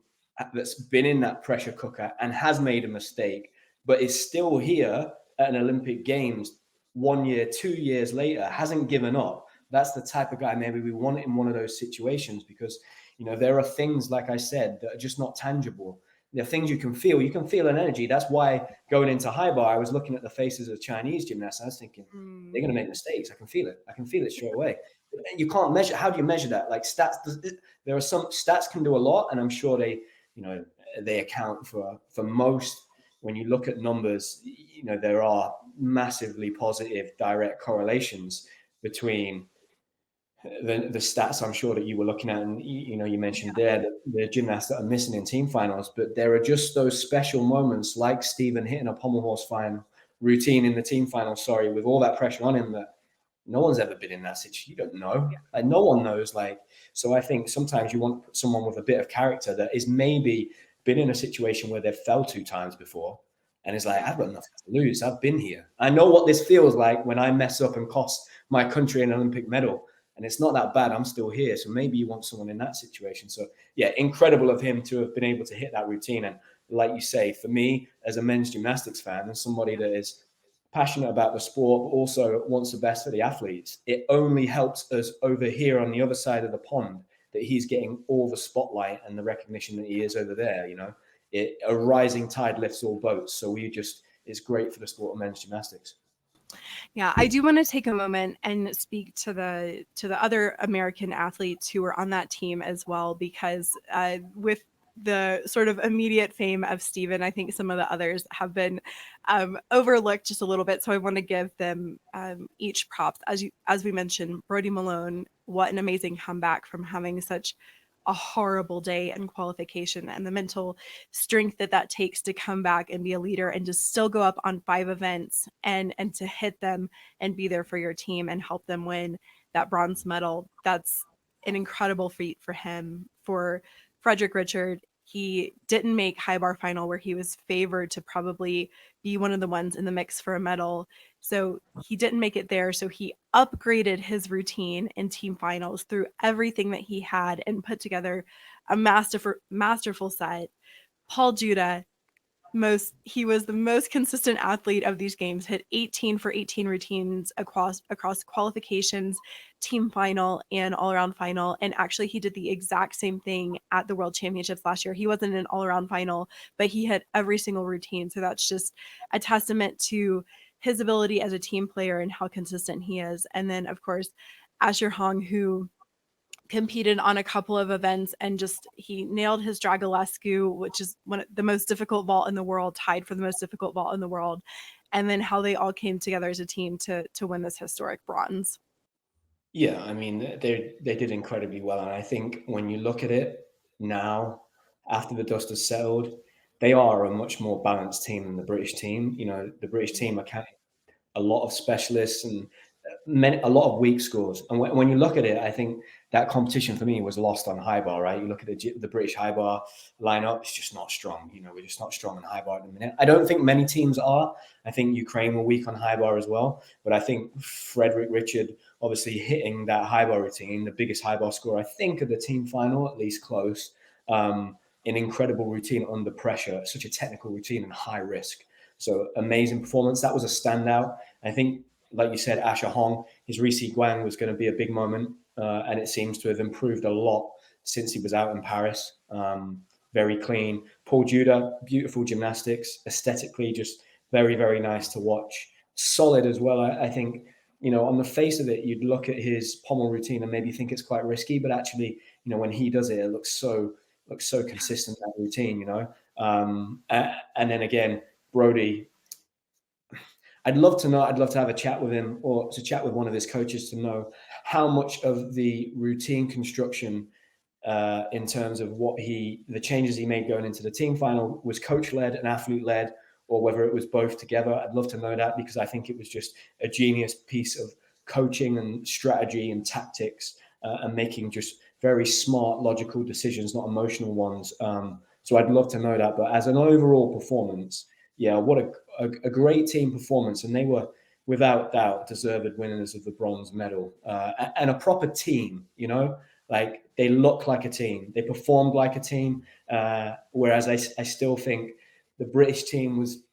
in that pressure cooker and has made a mistake, but is still here at an Olympic Games 1 year, 2 years later, hasn't given up. That's the type of guy maybe we want in one of those situations, because there are things, like I said, that are just not tangible. There are things you can feel. You can feel an energy. That's why going into high bar, I was looking at the faces of Chinese gymnasts. I was thinking, Mm. they're going to make mistakes. I can feel it. I can feel it straight away. You can't measure. How do you measure that? Like stats, there are some stats can do a lot, and I'm sure they account for most. When you look at numbers, there are massively positive direct correlations between the stats I'm sure that you were looking at, and you mentioned there that the gymnasts that are missing in team finals, but there are just those special moments like Stephen hitting a pommel horse final routine in the team final, with all that pressure on him, that no one's ever been in that situation. You don't know. Yeah. Like, no one knows. Like, so I think sometimes you want someone with a bit of character that is maybe been in a situation where they've fell 2 times before and is like, I've got nothing to lose. I've been here. I know what this feels like when I mess up and cost my country an Olympic medal. And it's not that bad. I'm still here. So maybe you want someone in that situation. So yeah, incredible of him to have been able to hit that routine. And like you say, for me as a men's gymnastics fan and somebody that is passionate about the sport, but also wants the best for the athletes, it only helps us over here on the other side of the pond that he's getting all the spotlight and the recognition that he is over there. A rising tide lifts all boats. So it's great for the sport of men's gymnastics. Yeah, I do want to take a moment and speak to the other American athletes who were on that team as well, because with the sort of immediate fame of Steven, I think some of the others have been overlooked just a little bit. So I want to give them each props. As we mentioned, Brody Malone, what an amazing comeback from having such a horrible day in qualification, and the mental strength that takes to come back and be a leader and just still go up on 5 events and to hit them and be there for your team and help them win that bronze medal. That's an incredible feat for him. For Frederick Richard, he didn't make high bar final, where he was favored to probably be one of the ones in the mix for a medal. So he didn't make it there. So he upgraded his routine in team finals, through everything that he had, and put together a masterful set. Paul Judah, he was the most consistent athlete of these games, hit 18 for 18 routines across qualifications, team final, and all-around final. And actually he did the exact same thing at the World Championships last year. He wasn't in an all-around final, but he hit every single routine. So that's just a testament to his ability as a team player and how consistent he is. And then of course Asher Hong, who competed on a couple of events and just he nailed his Dragolescu, which is one of the most difficult vault in the world, tied for the most difficult vault in the world. And then how they all came together as a team to win this historic bronze. Yeah, I mean, they did incredibly well, and I think when you look at it now, after the dust has settled, they are a much more balanced team than the British team. You know, the British team are carrying a lot of specialists and a lot of weak scores. And when you look at it, I think that competition for me was lost on high bar, right? You look at the British high bar lineup, it's just not strong. You know, we're just not strong on high bar at the minute. I don't think many teams are. I think Ukraine were weak on high bar as well. But I think Frederick Richard obviously hitting that high bar routine, the biggest high bar score, I think, of the team final, at least close. An incredible routine under pressure, such a technical routine and high risk. So amazing performance. That was a standout. I think, like you said, Asher Hong, his Risi Guang was going to be a big moment. And it seems to have improved a lot since he was out in Paris. Very clean. Paul Judah, beautiful gymnastics, aesthetically just very, very nice to watch. Solid as well. I think, you know, on the face of it, you'd look at his pommel routine and maybe think it's quite risky, but actually, you know, when he does it, it looks so consistent, that routine, you know. And then again, Brody, I'd love to have a chat with him or to chat with one of his coaches to know how much of the routine construction in terms of the changes he made going into the team final was coach led and athlete led, or whether it was both together. I'd love to know that, because I think it was just a genius piece of coaching and strategy and tactics and making just very smart, logical decisions, not emotional ones. So I'd love to know that. But as an overall performance, yeah, what a great team performance. And they were, without doubt, deserved winners of the bronze medal and a proper team, you know, like they look like a team. They performed like a team. Whereas I still think the British team was,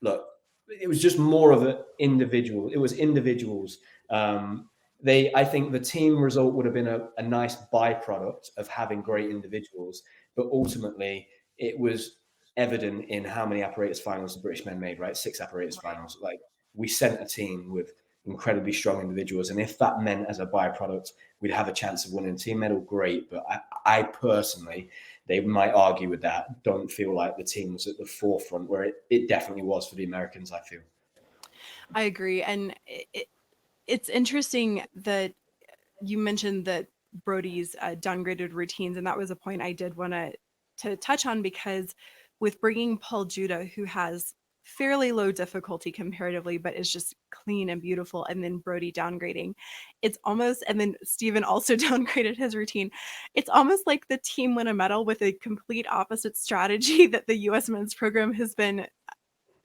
look, it was just more of an individual. It was individuals. I think the team result would have been a nice byproduct of having great individuals, but ultimately it was evident in how many apparatus finals the British men made, right? 6 apparatus finals. Like, we sent a team with incredibly strong individuals, and if that meant as a byproduct we'd have a chance of winning a team medal, great. But I personally, they might argue with that, don't feel like the team was at the forefront where it definitely was for the Americans, I feel. I agree. And it's interesting that you mentioned that Brody's downgraded routines, and that was a point I did want to touch on, because with bringing Paul Judah, who has fairly low difficulty comparatively, but is just clean and beautiful, and then Brody downgrading, it's almost, and then Steven also downgraded his routine. It's almost like the team won a medal with a complete opposite strategy that the U.S. men's program has been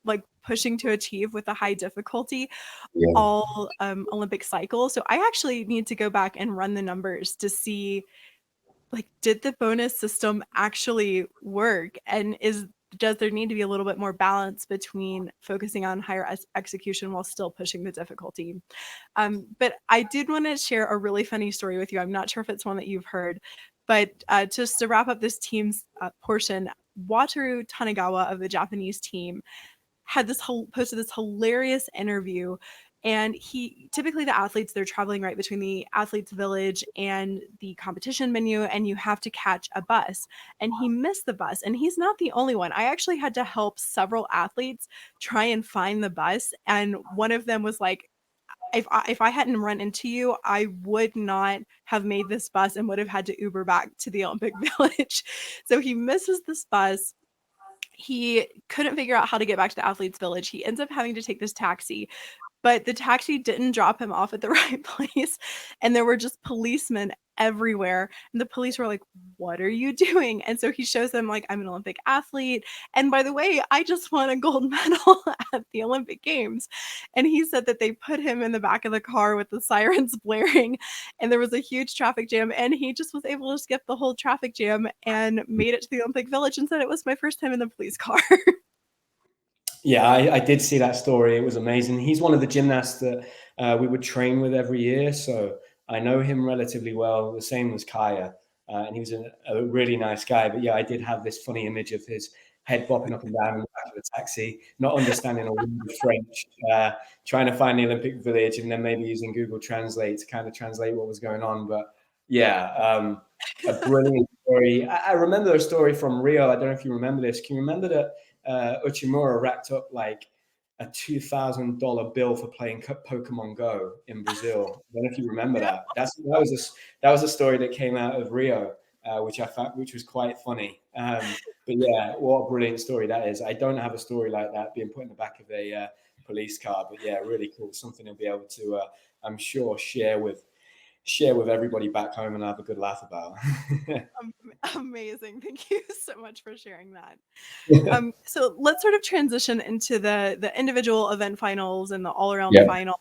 like pushing to achieve with a high difficulty all Olympic cycle. So I actually need to go back and run the numbers to see, like, did the bonus system actually work? And does there need to be a little bit more balance between focusing on higher execution while still pushing the difficulty? But I did want to share a really funny story with you. I'm not sure if it's one that you've heard, but just to wrap up this team's portion, Wataru Tanagawa of the Japanese team had posted this hilarious interview. And typically the athletes, they're traveling right between the athletes village and the competition venue, and you have to catch a bus. And he missed the bus, and he's not the only one. I actually had to help several athletes try and find the bus. And one of them was like, if I hadn't run into you, I would not have made this bus and would have had to Uber back to the Olympic Village. So he misses this bus. He couldn't figure out how to get back to the athletes village. He ends up having to take this taxi. but the taxi didn't drop him off at the right place. And there were just policemen everywhere. And the police were like, "What are you doing?" And so he shows them, like, "I'm an Olympic athlete. And by the way, I just won a gold medal at the Olympic Games." And he said that they put him in the back of the car with the sirens blaring, and there was a huge traffic jam. And he just was able to skip the whole traffic jam and made it to the Olympic Village and said it was my first time in the police car. Yeah, I did see that story. It was amazing. He's one of the gymnasts that we would train with every year. So I know him relatively well. The same was Kaya. And he was a really nice guy. But yeah, I did have this funny image of his head bopping up and down in the back of the taxi, not understanding a word of French, trying to find the Olympic Village, and then maybe using Google Translate to kind of translate what was going on. But yeah, a brilliant story. I remember a story from Rio. I don't know if you remember this. Can you remember that Uchimura racked up like a $2,000 bill for playing Pokemon Go in Brazil? I don't know if you remember that. That was a story that came out of Rio, which I found, which was quite funny. But yeah, what a brilliant story that is. I don't have a story like that being put in the back of a police car, but yeah, really cool. Something to be able to, I'm sure, share with everybody back home and have a good laugh about. Amazing. Thank you so much for sharing that. So let's sort of transition into the individual event finals and the all-around final.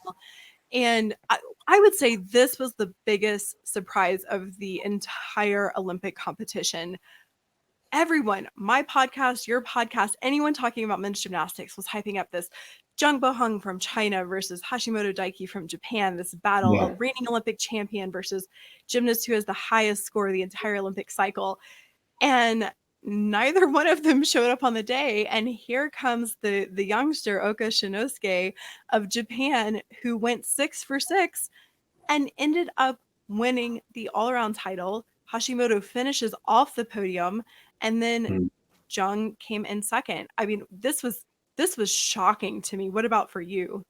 And I would say this was the biggest surprise of the entire Olympic competition. Everyone, my podcast, your podcast, anyone talking about men's gymnastics was hyping up this Jung Bo-hung from China versus Hashimoto Daiki from Japan, this battle, a reigning Olympic champion versus gymnast who has the highest score of the entire Olympic cycle. And neither one of them showed up on the day. And here comes the youngster, Oka Shinnosuke of Japan, who went 6 for 6 and ended up winning the all-around title. Hashimoto finishes off the podium, and then Jung came in second. I mean, this was shocking to me. What about for you?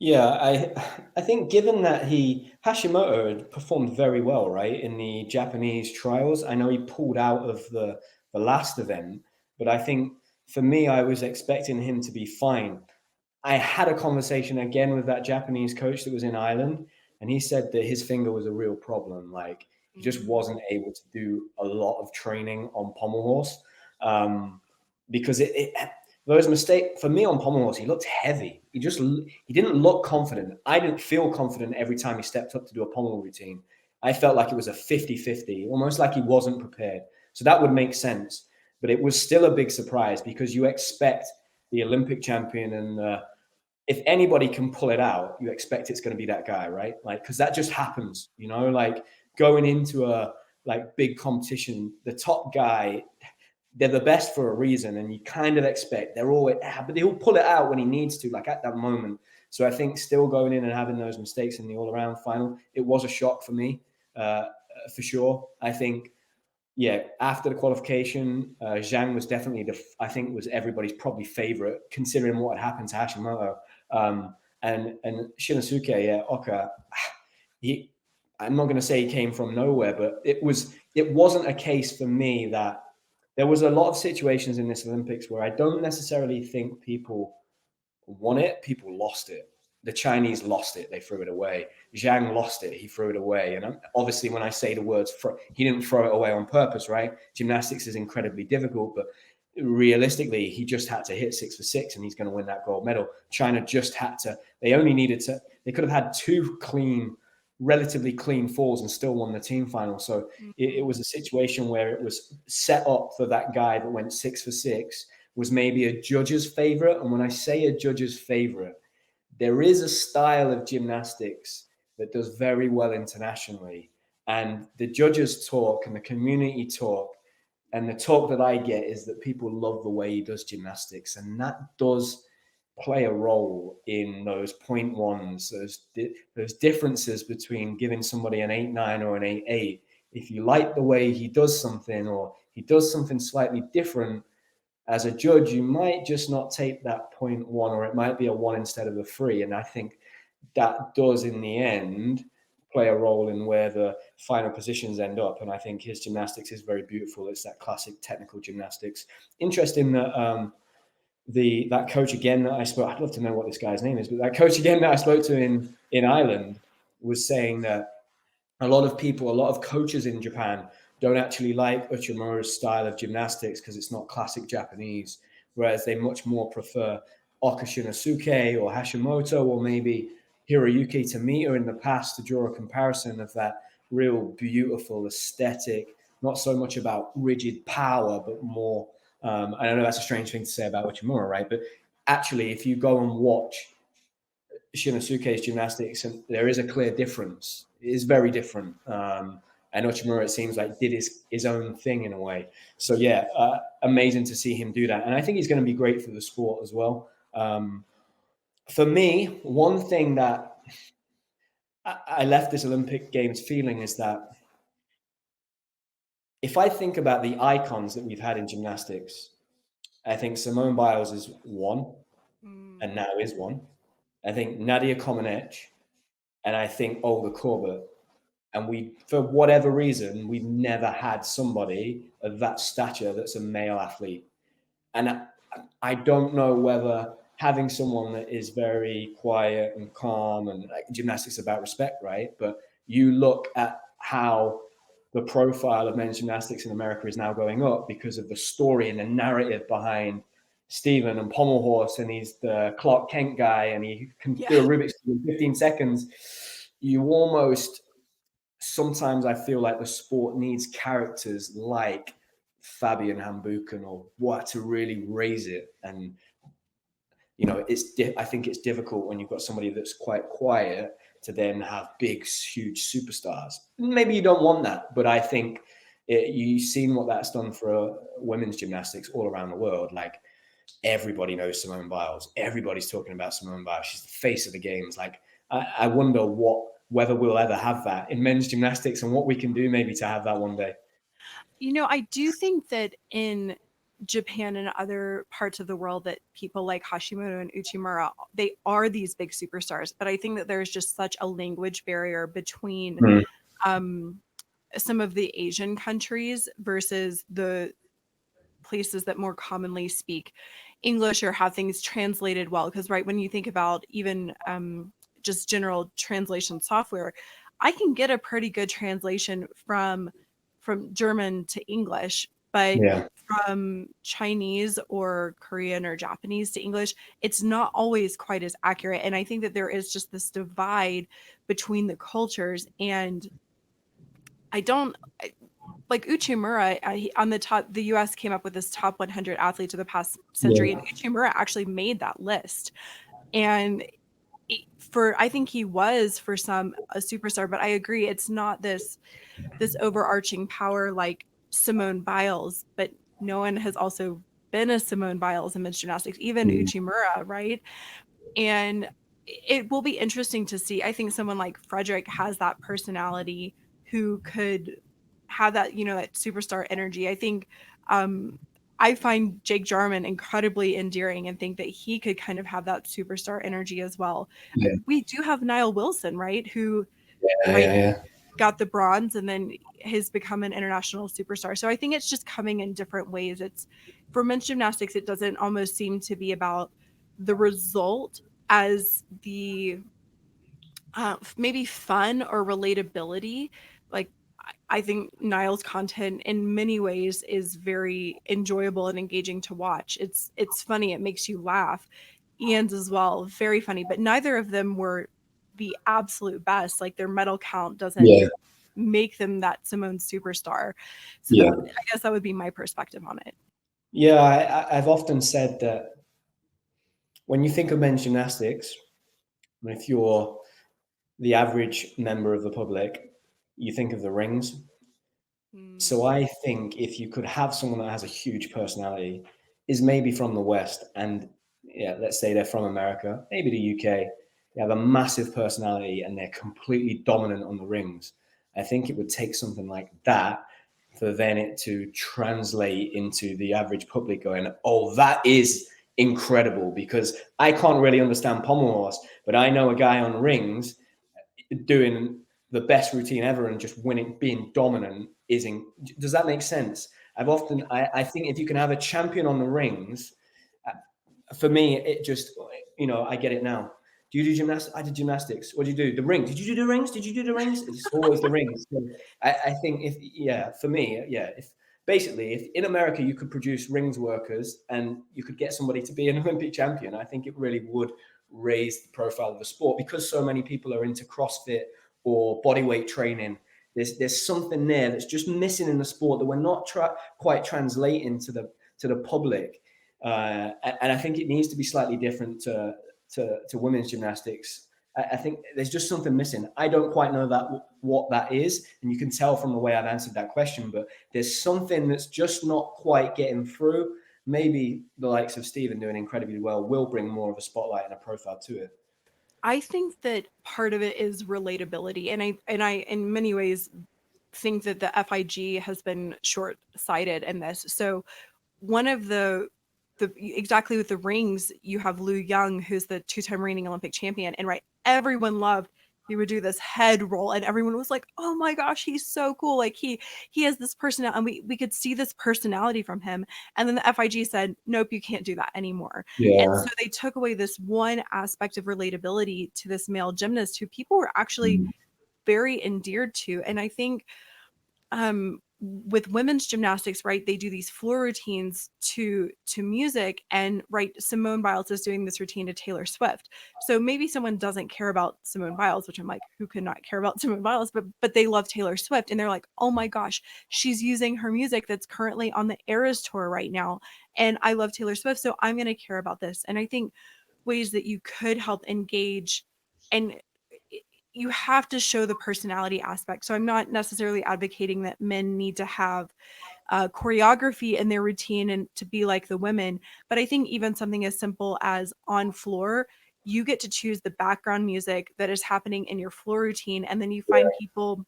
Yeah, I think given that Hashimoto had performed very well, right, in the Japanese trials. I know he pulled out of the last event, but I think for me, I was expecting him to be fine. I had a conversation again with that Japanese coach that was in Ireland, and he said that his finger was a real problem. Like he just wasn't able to do a lot of training on pommel horse because those mistakes for me on pommel horse, he looked heavy. He didn't look confident. I didn't feel confident every time he stepped up to do a pommel routine. I felt like it was a 50-50, almost like he wasn't prepared. So that would make sense. But it was still a big surprise because you expect the Olympic champion, and if anybody can pull it out, you expect it's going to be that guy, right? Like, because that just happens, like going into a big competition, the top guy, they're the best for a reason, and you kind of expect but he'll pull it out when he needs to, like at that moment. So I think still going in and having those mistakes in the all-around final, it was a shock for me, for sure. I think, yeah, after the qualification, Zhang was definitely I think was everybody's probably favorite, considering what had happened to Hashimoto. And Shinnosuke, yeah, Oka, I'm not going to say he came from nowhere, but it wasn't a case for me that there was a lot of situations in this Olympics where I don't necessarily think people won it, people lost it. The Chinese lost it, they threw it away. Zhang lost it, he threw it away. And obviously when I say the words, he didn't throw it away on purpose, right? Gymnastics is incredibly difficult, but realistically, he just had to hit 6 for 6 and he's going to win that gold medal. China just had to, they could have had 2 relatively clean falls and still won the team final. So it was a situation where it was set up for that guy that went 6 for 6 was maybe a judge's favorite. And when I say a judge's favorite, there is a style of gymnastics that does very well internationally. And the judges talk and the community talk, and the talk that I get is that people love the way he does gymnastics. And that does play a role in those 0.1s, those differences between giving somebody an 8.9 or an 8.8. If you like the way he does something, or he does something slightly different, as a judge, you might just not take that 0.1, or it might be a 1 instead of a 3. And I think that does, in the end, play a role in where the final positions end up. And I think his gymnastics is very beautiful. It's that classic technical gymnastics. Interesting that that coach again that I spoke, I'd love to know what this guy's name is, but that coach again that I spoke to in Ireland was saying that a lot of coaches in Japan don't actually like Uchimura's style of gymnastics because it's not classic Japanese, whereas they much more prefer Shinnosuke or Hashimoto or maybe Hiroyuki Tomita in the past, to draw a comparison of that real beautiful aesthetic, not so much about rigid power, but more, I don't know, that's a strange thing to say about Uchimura, right? But actually, if you go and watch Shinnosuke's gymnastics, and there is a clear difference. It is very different. And Uchimura, it seems like, did his own thing in a way. So yeah, amazing to see him do that. And I think he's going to be great for the sport as well. For me, one thing that I left this Olympic Games feeling is that if I think about the icons that we've had in gymnastics, I think Simone Biles is one, and now is one. I think Nadia Comaneci, and I think Olga Korbut. And we, for whatever reason, we've never had somebody of that stature that's a male athlete. And I don't know whether having someone that is very quiet and calm, and like, gymnastics about respect, right? But you look at how the profile of men's gymnastics in America is now going up because of the story and the narrative behind Stephen and Pommel horse, and he's the Clark Kent guy, and he can do a Rubik's Cube in 15 seconds. You almost, sometimes I feel like the sport needs characters like Fabian Hambuchen or what to really raise it. And, you know, I think it's difficult when you've got somebody that's quite quiet to then have big, huge superstars. Maybe you don't want that, but I think you've seen what that's done for women's gymnastics all around the world. Like, everybody knows Simone Biles. Everybody's talking about Simone Biles. She's the face of the games. Like, I wonder whether we'll ever have that in men's gymnastics and what we can do maybe to have that one day. You know, I do think that in Japan and other parts of the world that people like Hashimoto and Uchimura, they are these big superstars. But I think that there's just such a language barrier between some of the Asian countries versus the places that more commonly speak English or have things translated well. Because right, when you think about even just general translation software, I can get a pretty good translation from German to English, but from Chinese or Korean or Japanese to English, it's not always quite as accurate. And I think that there is just this divide between the cultures. And I don't like Uchimura on the top. The US came up with this top 100 athletes of the past century, and Uchimura actually made that list. And I think he was for some a superstar, but I agree it's not this overarching power like Simone Biles, but no one has also been a Simone Biles in men's gymnastics, even Uchimura, right? And it will be interesting to see. I think someone like Frederick has that personality who could have that, you know, that superstar energy. I think I find Jake Jarman incredibly endearing and think that he could kind of have that superstar energy as well. Yeah. We do have Niall Wilson, right? Who got the bronze and then has become an international superstar. So I think it's just coming in different ways. It's for men's gymnastics, it doesn't almost seem to be about the result as the maybe fun or relatability. Like, I think Niall's content in many ways is very enjoyable and engaging to watch. It's funny. It makes you laugh. Ian's as well, very funny, but neither of them were the absolute best. Like, their medal count doesn't make them that Simone superstar. So I guess that would be my perspective on it. Yeah, I've often said that when you think of men's gymnastics, if you're the average member of the public, you think of the rings. So I think if you could have someone that has a huge personality, is maybe from the West, and let's say they're from America, maybe the UK, they have a massive personality and they're completely dominant on the rings. I think it would take something like that for then it to translate into the average public going, oh, that is incredible, because I can't really understand pommel horse, but I know a guy on rings doing the best routine ever and just winning, being dominant. Does that make sense? I think if you can have a champion on the rings, for me, it just, I get it now. Do you do gymnastics? I did gymnastics. What do you do? The rings. Did you do the rings? Did you do the rings? It's always the rings. So I think for me, if basically, if in America you could produce rings workers and you could get somebody to be an Olympic champion, I think it really would raise the profile of the sport, because so many people are into CrossFit or bodyweight training. There's something there that's just missing in the sport that we're not quite translating to the public. And I think it needs to be slightly different to women's gymnastics. I think there's just something missing. I don't quite know what that is, and you can tell from the way I've answered that question, but there's something that's just not quite getting through. Maybe the likes of Stephen doing incredibly well will bring more of a spotlight and a profile to it. I think that part of it is relatability, and I in many ways think that the FIG has been short-sighted in this. So one of the exactly with the rings, you have Liu Young, who's the two-time reigning Olympic champion, and right, everyone loved he would do this head roll, and everyone was like, "Oh my gosh, he's so cool!" Like he has this personality, and we could see this personality from him. And then the FIG said, "Nope, you can't do that anymore." And Yeah. so they took away this one aspect of relatability to this male gymnast who people were actually very endeared to. And I think with women's gymnastics, right, they do these floor routines to music, and right, Simone Biles is doing this routine to Taylor Swift. So maybe someone doesn't care about Simone Biles, which I'm like, who could not care about Simone Biles, but they love Taylor Swift, and they're like, oh my gosh, she's using her music that's currently on the Eras tour right now, and I love Taylor Swift, so I'm going to care about this. And I think ways that you could help engage, and you have to show the personality aspect. So I'm not necessarily advocating that men need to have choreography in their routine and to be like the women, but I think even something as simple as on floor, you get to choose the background music that is happening in your floor routine, and then you find people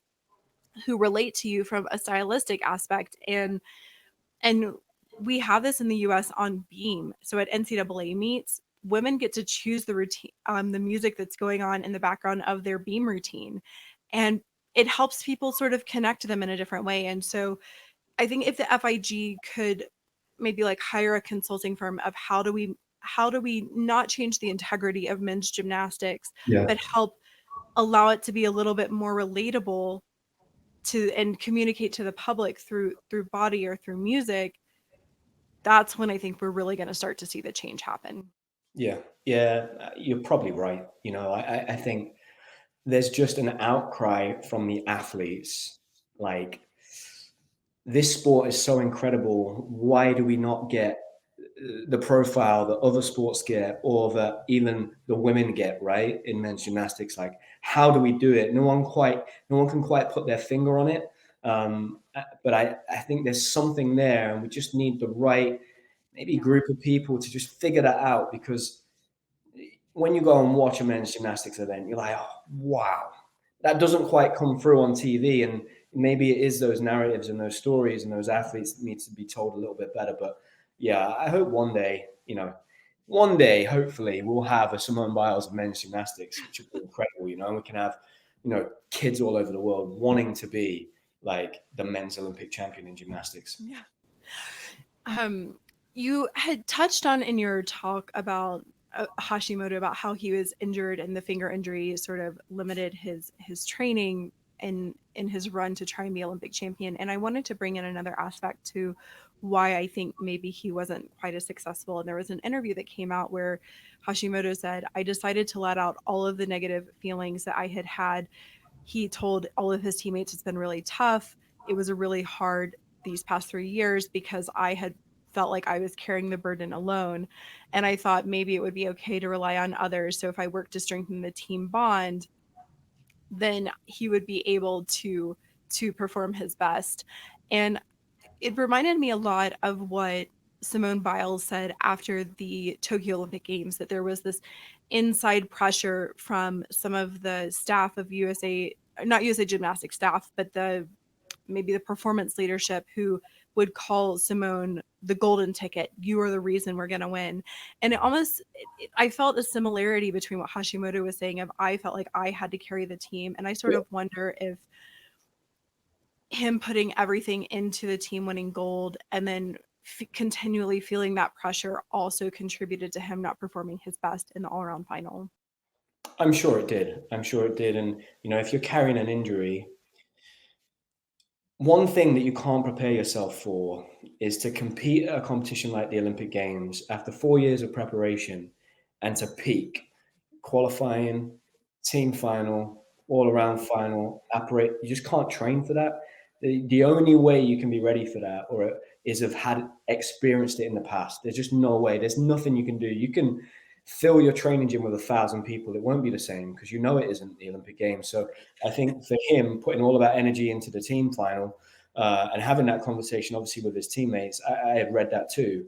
who relate to you from a stylistic aspect. And we have this in the US on Beam. So at NCAA meets, women get to choose the routine, the music that's going on in the background of their Beam routine. And it helps people sort of connect to them in a different way. And so I think if the FIG could maybe like hire a consulting firm of how do we not change the integrity of men's gymnastics, Yeah. but help allow it to be a little bit more relatable to and communicate to the public through body or through music, that's when I think we're really going to start to see the change happen. Yeah. You're probably right. I think there's just an outcry from the athletes. Like, this sport is so incredible. Why do we not get the profile that other sports get, or that even the women get, right, in men's gymnastics? Like, how do we do it? No one can quite put their finger on it. But I think there's something there, and we just need the right maybe group of people to just figure that out. Because when you go and watch a men's gymnastics event, you're like, oh, wow, that doesn't quite come through on TV. And maybe it is those narratives and those stories and those athletes that needs to be told a little bit better. But yeah, I hope one day, hopefully, we'll have a Simone Biles of men's gymnastics, which would be incredible, and we can have, kids all over the world wanting to be like the men's Olympic champion in gymnastics. Yeah. You had touched on in your talk about Hashimoto, about how he was injured and the finger injury sort of limited his training in his run to try and be Olympic champion. And I wanted to bring in another aspect to why I think maybe he wasn't quite as successful. And there was an interview that came out where Hashimoto said, I decided to let out all of the negative feelings that I had had. He told all of his teammates it's been really tough. It was a really hard these past 3 years because I had felt like I was carrying the burden alone. And I thought maybe it would be okay to rely on others. So if I worked to strengthen the team bond, then he would be able to perform his best. And it reminded me a lot of what Simone Biles said after the Tokyo Olympic Games, that there was this inside pressure from some of the staff of not USA Gymnastics staff, but maybe the performance leadership, who would call Simone the golden ticket. You are the reason we're going to win. And I felt a similarity between what Hashimoto was saying of, I felt like I had to carry the team. And I sort of wonder if him putting everything into the team winning gold and then continually feeling that pressure also contributed to him not performing his best in the all-around final? I'm sure it did. I'm sure it did. And, if you're carrying an injury, one thing that you can't prepare yourself for is to compete at a competition like the Olympic Games after 4 years of preparation and to peak qualifying, team final, all around final, operate. You just can't train for that. The only way you can be ready for that is have had experienced it in the past. There's just no way. There's nothing you can do. You can fill your training gym with 1,000 people. It won't be the same because it isn't the Olympic Games. So I think for him, putting all of that energy into the team final and having that conversation, obviously with his teammates, I had read that too.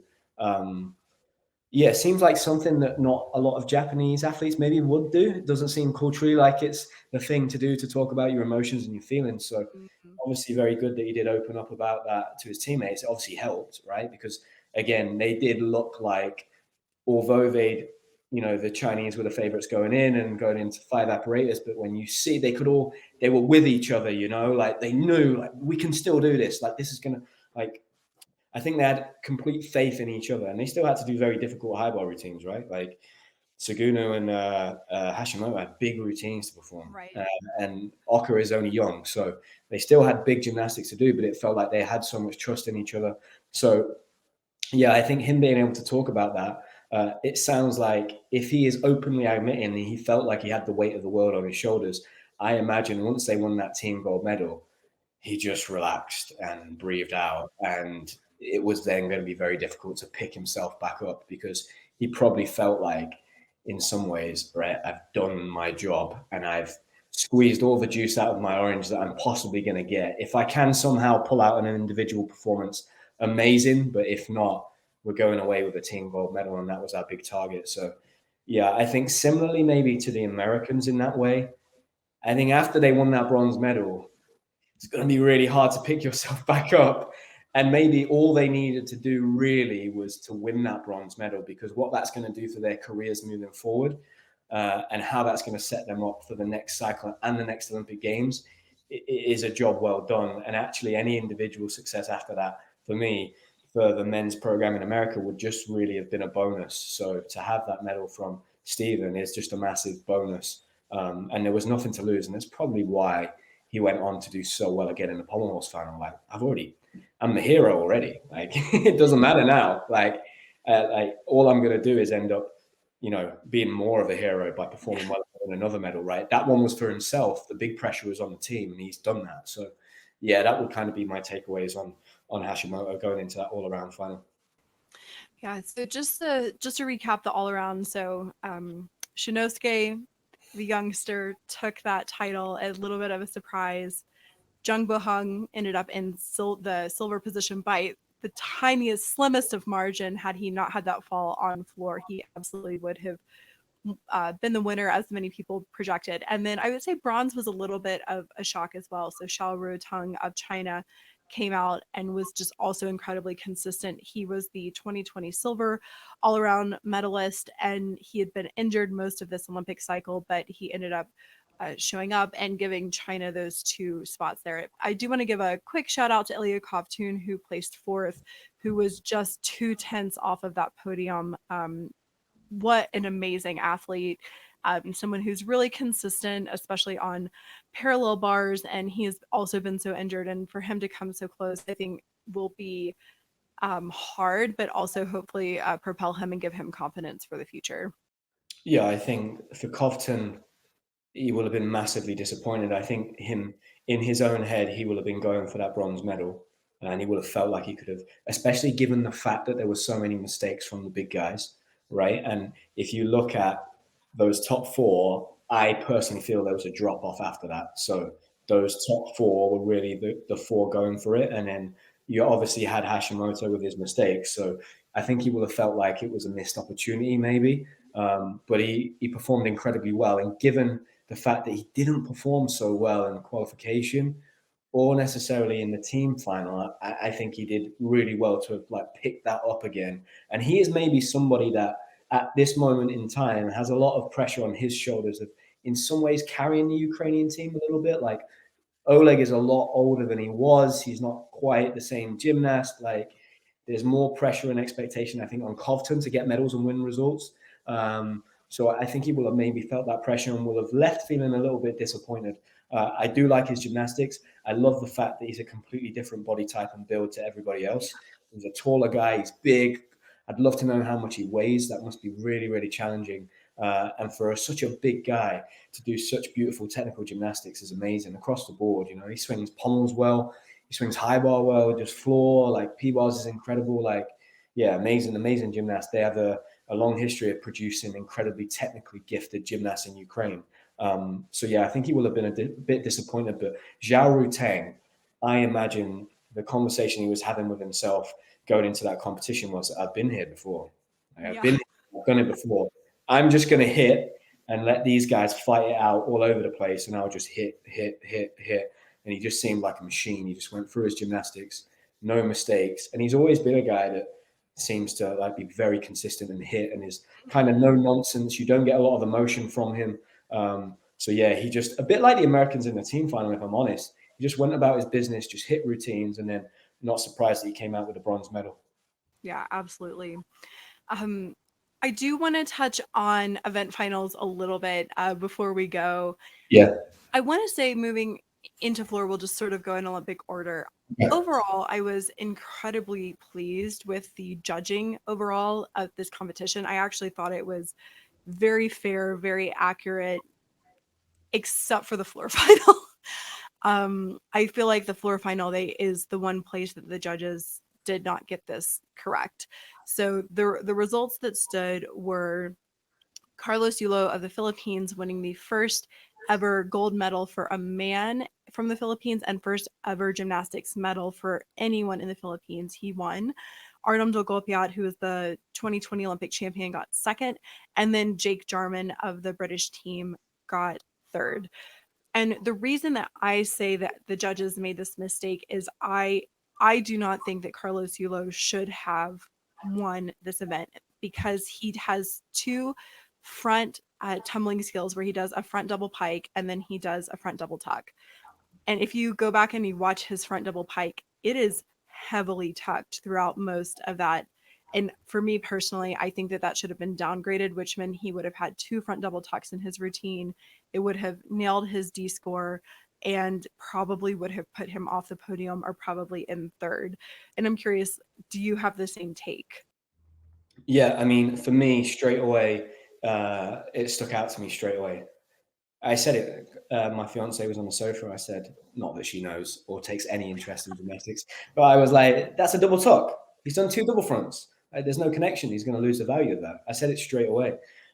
Yeah, it seems like something that not a lot of Japanese athletes maybe would do. It doesn't seem culturally like it's the thing to do to talk about your emotions and your feelings. So Mhm. obviously very good that he did open up about that to his teammates. It obviously helped, right? Because again, they did look like, although the Chinese were the favorites going in and going into 5 apparatus, but when you see they were with each other, like they knew like we can still do this. Like this is gonna like I think they had complete faith in each other, and they still had to do very difficult high bar routines, right? Like Sugunu and Hashimoto had big routines to perform, Right. and Oka is only young, so they still had big gymnastics to do, but it felt like they had so much trust in each other. So, yeah, I think him being able to talk about that, it sounds like if he is openly admitting he felt like he had the weight of the world on his shoulders, I imagine once they won that team gold medal, he just relaxed and breathed out. And it was then going to be very difficult to pick himself back up because he probably felt like, in some ways, right, I've done my job and I've squeezed all the juice out of my orange that I'm possibly going to get. If I can somehow pull out an individual performance, amazing. But if not, we're going away with a team gold medal. And that was our big target. So, yeah, I think similarly, maybe to the Americans in that way, I think after they won that bronze medal, it's going to be really hard to pick yourself back up. And maybe all they needed to do really was to win that bronze medal, because what that's going to do for their careers moving forward and how that's going to set them up for the next cycle and the next Olympic Games is a job well done. And actually, any individual success after that, for me, for the men's program in America, would just really have been a bonus. So to have that medal from Stephen is just a massive bonus. And there was nothing to lose. And that's probably why he went on to do so well again in the Pommel final. Like, I'm the hero already. Like, it doesn't matter now. Like all I'm going to do is end up, being more of a hero by performing well in another medal, right? That one was for himself. The big pressure was on the team, and he's done that. So, yeah, that would kind of be my takeaways on Hashimoto going into that all-around final. Yeah, so just to recap the all around, so Shinnosuke, the youngster, took that title, a little bit of a surprise. Jung Bohung ended up in the silver position by the tiniest, slimmest of margin. Had he not had that fall on floor, he absolutely would have been the winner, as many people projected. And then I would say bronze was a little bit of a shock as well. So Xiao Rutong of China came out and was just also incredibly consistent. He was the 2020 silver all-around medalist, and he had been injured most of this Olympic cycle, but he ended up showing up and giving China those 2 spots there. I do want to give a quick shout out to Ilya Kovtun, who placed 4th, who was just 2/10 off of that podium. What an amazing athlete. Someone who's really consistent, especially on parallel bars, and he has also been so injured. And for him to come so close, I think will be hard, but also hopefully propel him and give him confidence for the future. Yeah, I think for Cofton, he will have been massively disappointed. I think him, in his own head, he will have been going for that bronze medal, and he will have felt like he could have, especially given the fact that there were so many mistakes from the big guys, right? And if you look at those top 4, I personally feel there was a drop off after that. So those top 4 were really the 4 going for it, and then you obviously had Hashimoto with his mistakes. So I think he will have felt like it was a missed opportunity, maybe. But he performed incredibly well, and given the fact that he didn't perform so well in the qualification or necessarily in the team final, I think he did really well to have picked that up again. And he is maybe somebody that at this moment in time has a lot of pressure on his shoulders of in some ways carrying the Ukrainian team a little bit. Like Oleg is a lot older than he was. He's not quite the same gymnast. Like there's more pressure and expectation, I think, on Covington to get medals and win results. So I think he will have maybe felt that pressure and will have left feeling a little bit disappointed. I do like his gymnastics. I love the fact that he's a completely different body type and build to everybody else. He's a taller guy. He's big. I'd love to know how much he weighs. That must be really, really challenging. And for such a big guy to do such beautiful technical gymnastics is amazing across the board. You know, he swings pommels well. He swings high bar well, just floor, like P-bars is incredible. Like, yeah, amazing gymnast. They have a long history of producing incredibly technically gifted gymnasts in Ukraine. So yeah, I think he will have been a bit disappointed, but Zhao Ruteng, I imagine the conversation he was having with himself going into that competition was, I've been here before. I've done it before. I'm just going to hit and let these guys fight it out all over the place, and I'll just hit. And he just seemed like a machine. He just went through his gymnastics, no mistakes. And he's always been a guy that seems to like be very consistent and hit, and is kind of no nonsense. You don't get a lot of emotion from him. So yeah, he just, a bit like the Americans in the team final, if I'm honest, he just went about his business, just hit routines, and then not surprised that he came out with a bronze medal. Yeah, absolutely. I do want to touch on event finals a little bit before we go. Yeah. I want to say moving into floor, we'll just sort of go in Olympic order. Yeah. Overall, I was incredibly pleased with the judging overall of this competition. I actually thought it was very fair, very accurate, except for the floor final. I feel like the floor final is the one place that the judges did not get this correct. So the results that stood were Carlos Yulo of the Philippines winning the first ever gold medal for a man from the Philippines and first ever gymnastics medal for anyone in the Philippines. He won. Artem Dolgopiat, who was the 2020 Olympic champion, got second. And then Jake Jarman of the British team got third. And the reason that I say that the judges made this mistake is I do not think that Carlos Yulo should have won this event, because he has two front tumbling skills where he does a front double pike and then he does a front double tuck. And if you go back and you watch his front double pike, it is heavily tucked throughout most of that. And for me personally, I think that should have been downgraded, which meant he would have had two front double tucks in his routine. It would have nailed his D score and probably would have put him off the podium or probably in third. And I'm curious, do you have the same take? Yeah, I mean, for me, straight away, it stuck out to me straight away. I said it, my fiance was on the sofa. I said, not that she knows or takes any interest in gymnastics, but I was like, that's a double tuck. He's done two double fronts. There's no connection. He's going to lose the value of that. I said it straight away.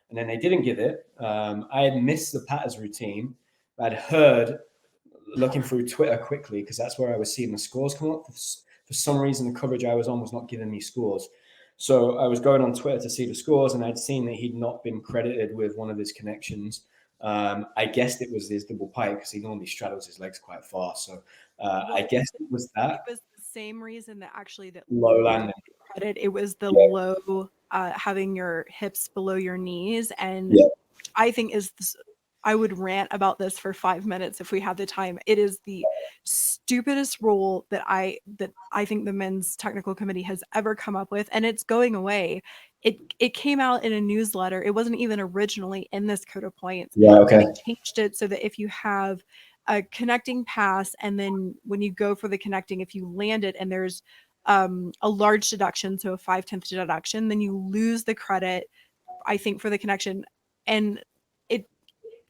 And then they didn't give it. I had missed the patters routine. I'd heard, looking through Twitter quickly, because that's where I was seeing the scores come up. For some reason, the coverage I was on was not giving me scores. So I was going on Twitter to see the scores, and I'd seen that he'd not been credited with one of his connections. I guessed it was his double pike, because he normally straddles his legs quite far. So I guessed it was that. It was the same reason that actually that low landing. Credit. It was the low, having your hips below your knees, and I think I would rant about this for 5 minutes if we had the time. It is the stupidest rule that I think the men's technical committee has ever come up with, and it's going away. It came out in a newsletter. It wasn't even originally in this code of points. Yeah, okay. They changed it so that if you have a connecting pass, and then when you go for the connecting, if you land it and there's a large deduction, so a 5/10 deduction, then you lose the credit, I think, for the connection. And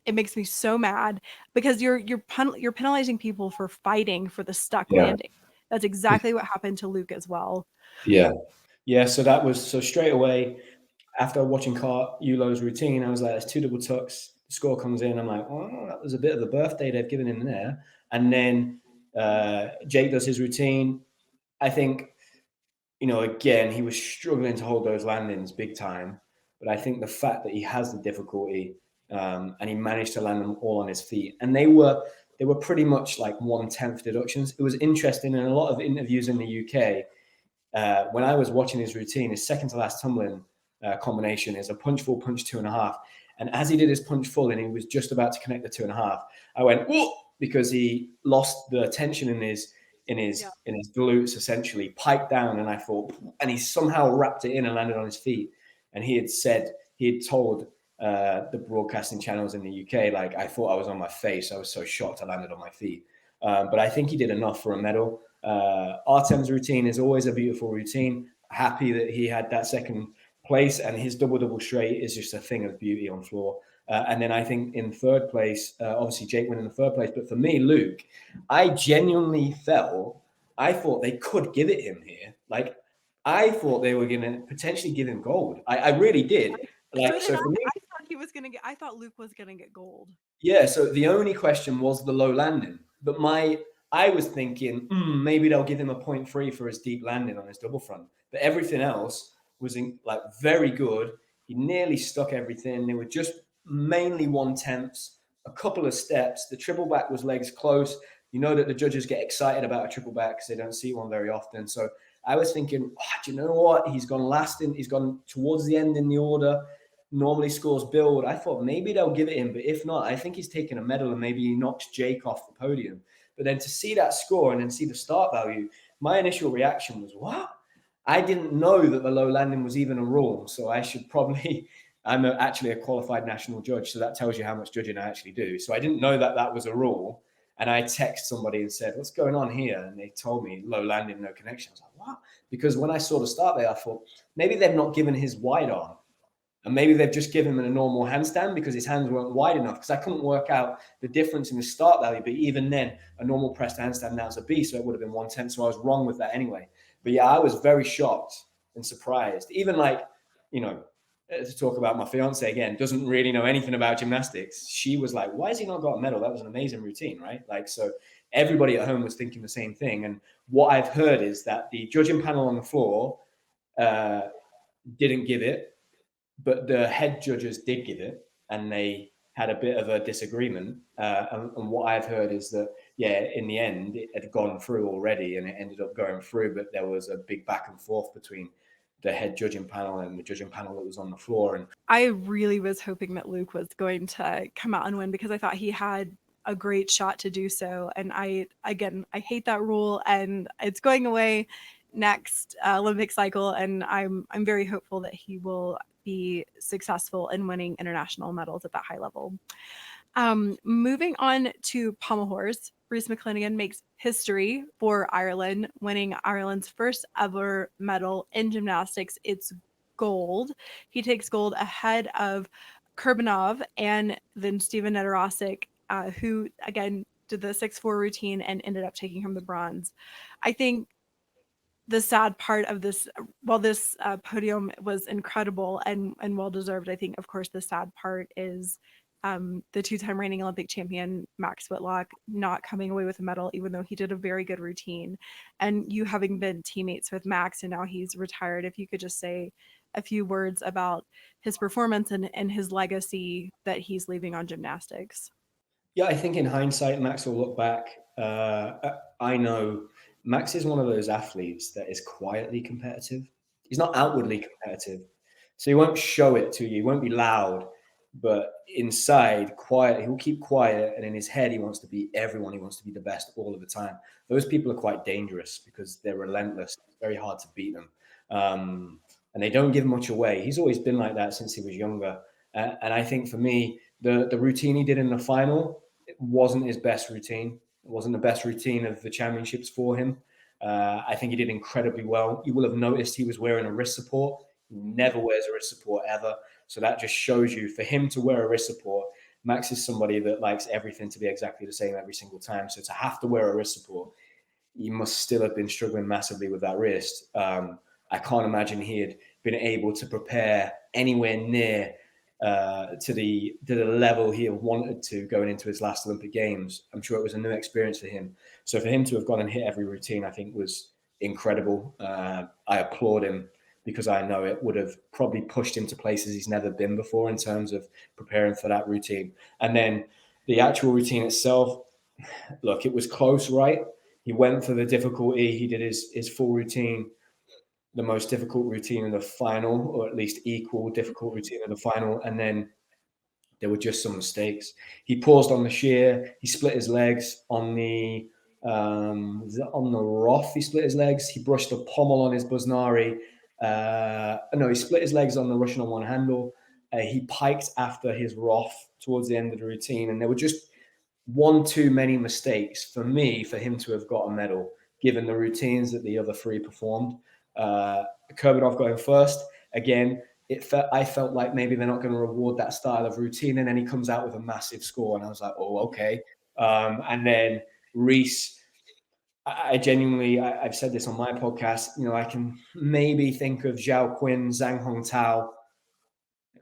it makes me so mad, because you're penalizing people for fighting for the stuck landing. That's exactly what happened to Luke as well. Yeah. So straight away, after watching Yulo's routine, I was like, there's two double tucks. The score comes in. I'm like, oh, that was a bit of a birthday they've given him there. And then Jake does his routine. I think, again, he was struggling to hold those landings big time. But I think the fact that he has the difficulty, and he managed to land them all on his feet, and they were pretty much like 1/10 deductions. It was interesting in a lot of interviews in the UK. When I was watching his routine, his second to last tumbling combination is a punch full, punch 2.5. And as he did his punch full and he was just about to connect the 2.5, I went, whoa, because he lost the tension in Yeah. in his glutes, essentially piped down. And I thought, and he somehow wrapped it in and landed on his feet. And he had told the broadcasting channels in the UK, like, I thought I was on my face. I was so shocked I landed on my feet. But I think he did enough for a medal. Artem's routine is always a beautiful routine. Happy that he had that second place, and his double straight is just a thing of beauty on floor. And then I think in third place, obviously Jake went in the third place. But for me, Luke, I genuinely I thought they could give it him here. Like, I thought they were going to potentially give him gold. I really did. Like, so for me, I thought Luke was gonna get gold. yeah. So the only question was the low landing. But I was thinking maybe they'll give him a 0.3 for his deep landing on his double front. But everything else was very good. He nearly stuck everything. They were just mainly 1/10, a couple of steps. The triple back was legs close. You know that the judges get excited about a triple back because they don't see one very often. So I was thinking, do you know what? He's gone towards the end in the order. Normally scores build. I thought maybe they'll give it him, but if not, I think he's taking a medal and maybe he knocks Jake off the podium. But then to see that score and then see the start value, my initial reaction was, what? I didn't know that the low landing was even a rule. So I should probably, I'm actually a qualified national judge. So that tells you how much judging I actually do. So I didn't know that that was a rule. And I texted somebody and said, what's going on here? And they told me low landing, no connection. I was like, what? Because when I saw the start there, I thought maybe they've not given his wide arm. And maybe they've just given him a normal handstand because his hands weren't wide enough. Because I couldn't work out the difference in the start value. But even then, a normal pressed handstand now is a B, so it would have been 1/10. So I was wrong with that anyway. But yeah, I was very shocked and surprised. Even to talk about my fiance again, doesn't really know anything about gymnastics. She was like, why has he not got a medal? That was an amazing routine, right? Like, so everybody at home was thinking the same thing. And what I've heard is that the judging panel on the floor didn't give it, but the head judges did give it, and they had a bit of a disagreement. And what I've heard is that, in the end, it had gone through already, and it ended up going through, but there was a big back and forth between the head judging panel and the judging panel that was on the floor. And I really was hoping that Luke was going to come out and win because I thought he had a great shot to do so. And I hate that rule, and it's going away next Olympic cycle. And I'm very hopeful that he will be successful in winning international medals at that high level. Moving on to pommel horse, Rhys McClanahan makes history for Ireland, winning Ireland's first ever medal in gymnastics. It's gold. He takes gold ahead of Kurbanov and then Steven Nedorosik, who again did the 6-4 routine and ended up taking home the bronze. I think the sad part of this, while this podium was incredible and well-deserved, I think, of course, the sad part is the two-time reigning Olympic champion, Max Whitlock, not coming away with a medal, even though he did a very good routine. And you having been teammates with Max and now he's retired, if you could just say a few words about his performance and his legacy that he's leaving on gymnastics. Yeah, I think in hindsight, Max will look back. I know Max is one of those athletes that is quietly competitive. He's not outwardly competitive. So he won't show it to you. He won't be loud, but inside, quiet. He will keep quiet. And in his head, he wants to be everyone. He wants to be the best all of the time. Those people are quite dangerous because they're relentless. It's very hard to beat them. And they don't give much away. He's always been like that since he was younger. And I think for me, the routine he did in the final, it wasn't his best routine. It wasn't the best routine of the championships for him. I think he did incredibly well. You will have noticed he was wearing a wrist support. He never wears a wrist support ever. So that just shows you, for him to wear a wrist support, Max is somebody that likes everything to be exactly the same every single time. So to have to wear a wrist support, he must still have been struggling massively with that wrist. I can't imagine he had been able to prepare anywhere near to the level he wanted to going into his last Olympic Games. I'm sure it was a new experience for him. So for him to have gone and hit every routine, I think was incredible. I applaud him because I know it would have probably pushed him to places he's never been before in terms of preparing for that routine. And then the actual routine itself, look, it was close, right? He went for the difficulty. He did his full routine, the most difficult routine in the final, or at least equal difficult routine in the final. And then there were just some mistakes. He paused on the shear. He split his legs on the On the Roth, he split his legs. He brushed a pommel on his Busnari. No, he split his legs on the Russian on one handle. He piked after his Roth towards the end of the routine, and there were just one too many mistakes for me for him to have got a medal, given the routines that the other three performed. Kurbanov going first. Again, I felt like maybe they're not going to reward that style of routine, and then he comes out with a massive score, and I was like, oh, okay. And then Reese, I genuinely, I've said this on my podcast, I can maybe think of Zhao Qin, Zhang Hongtao,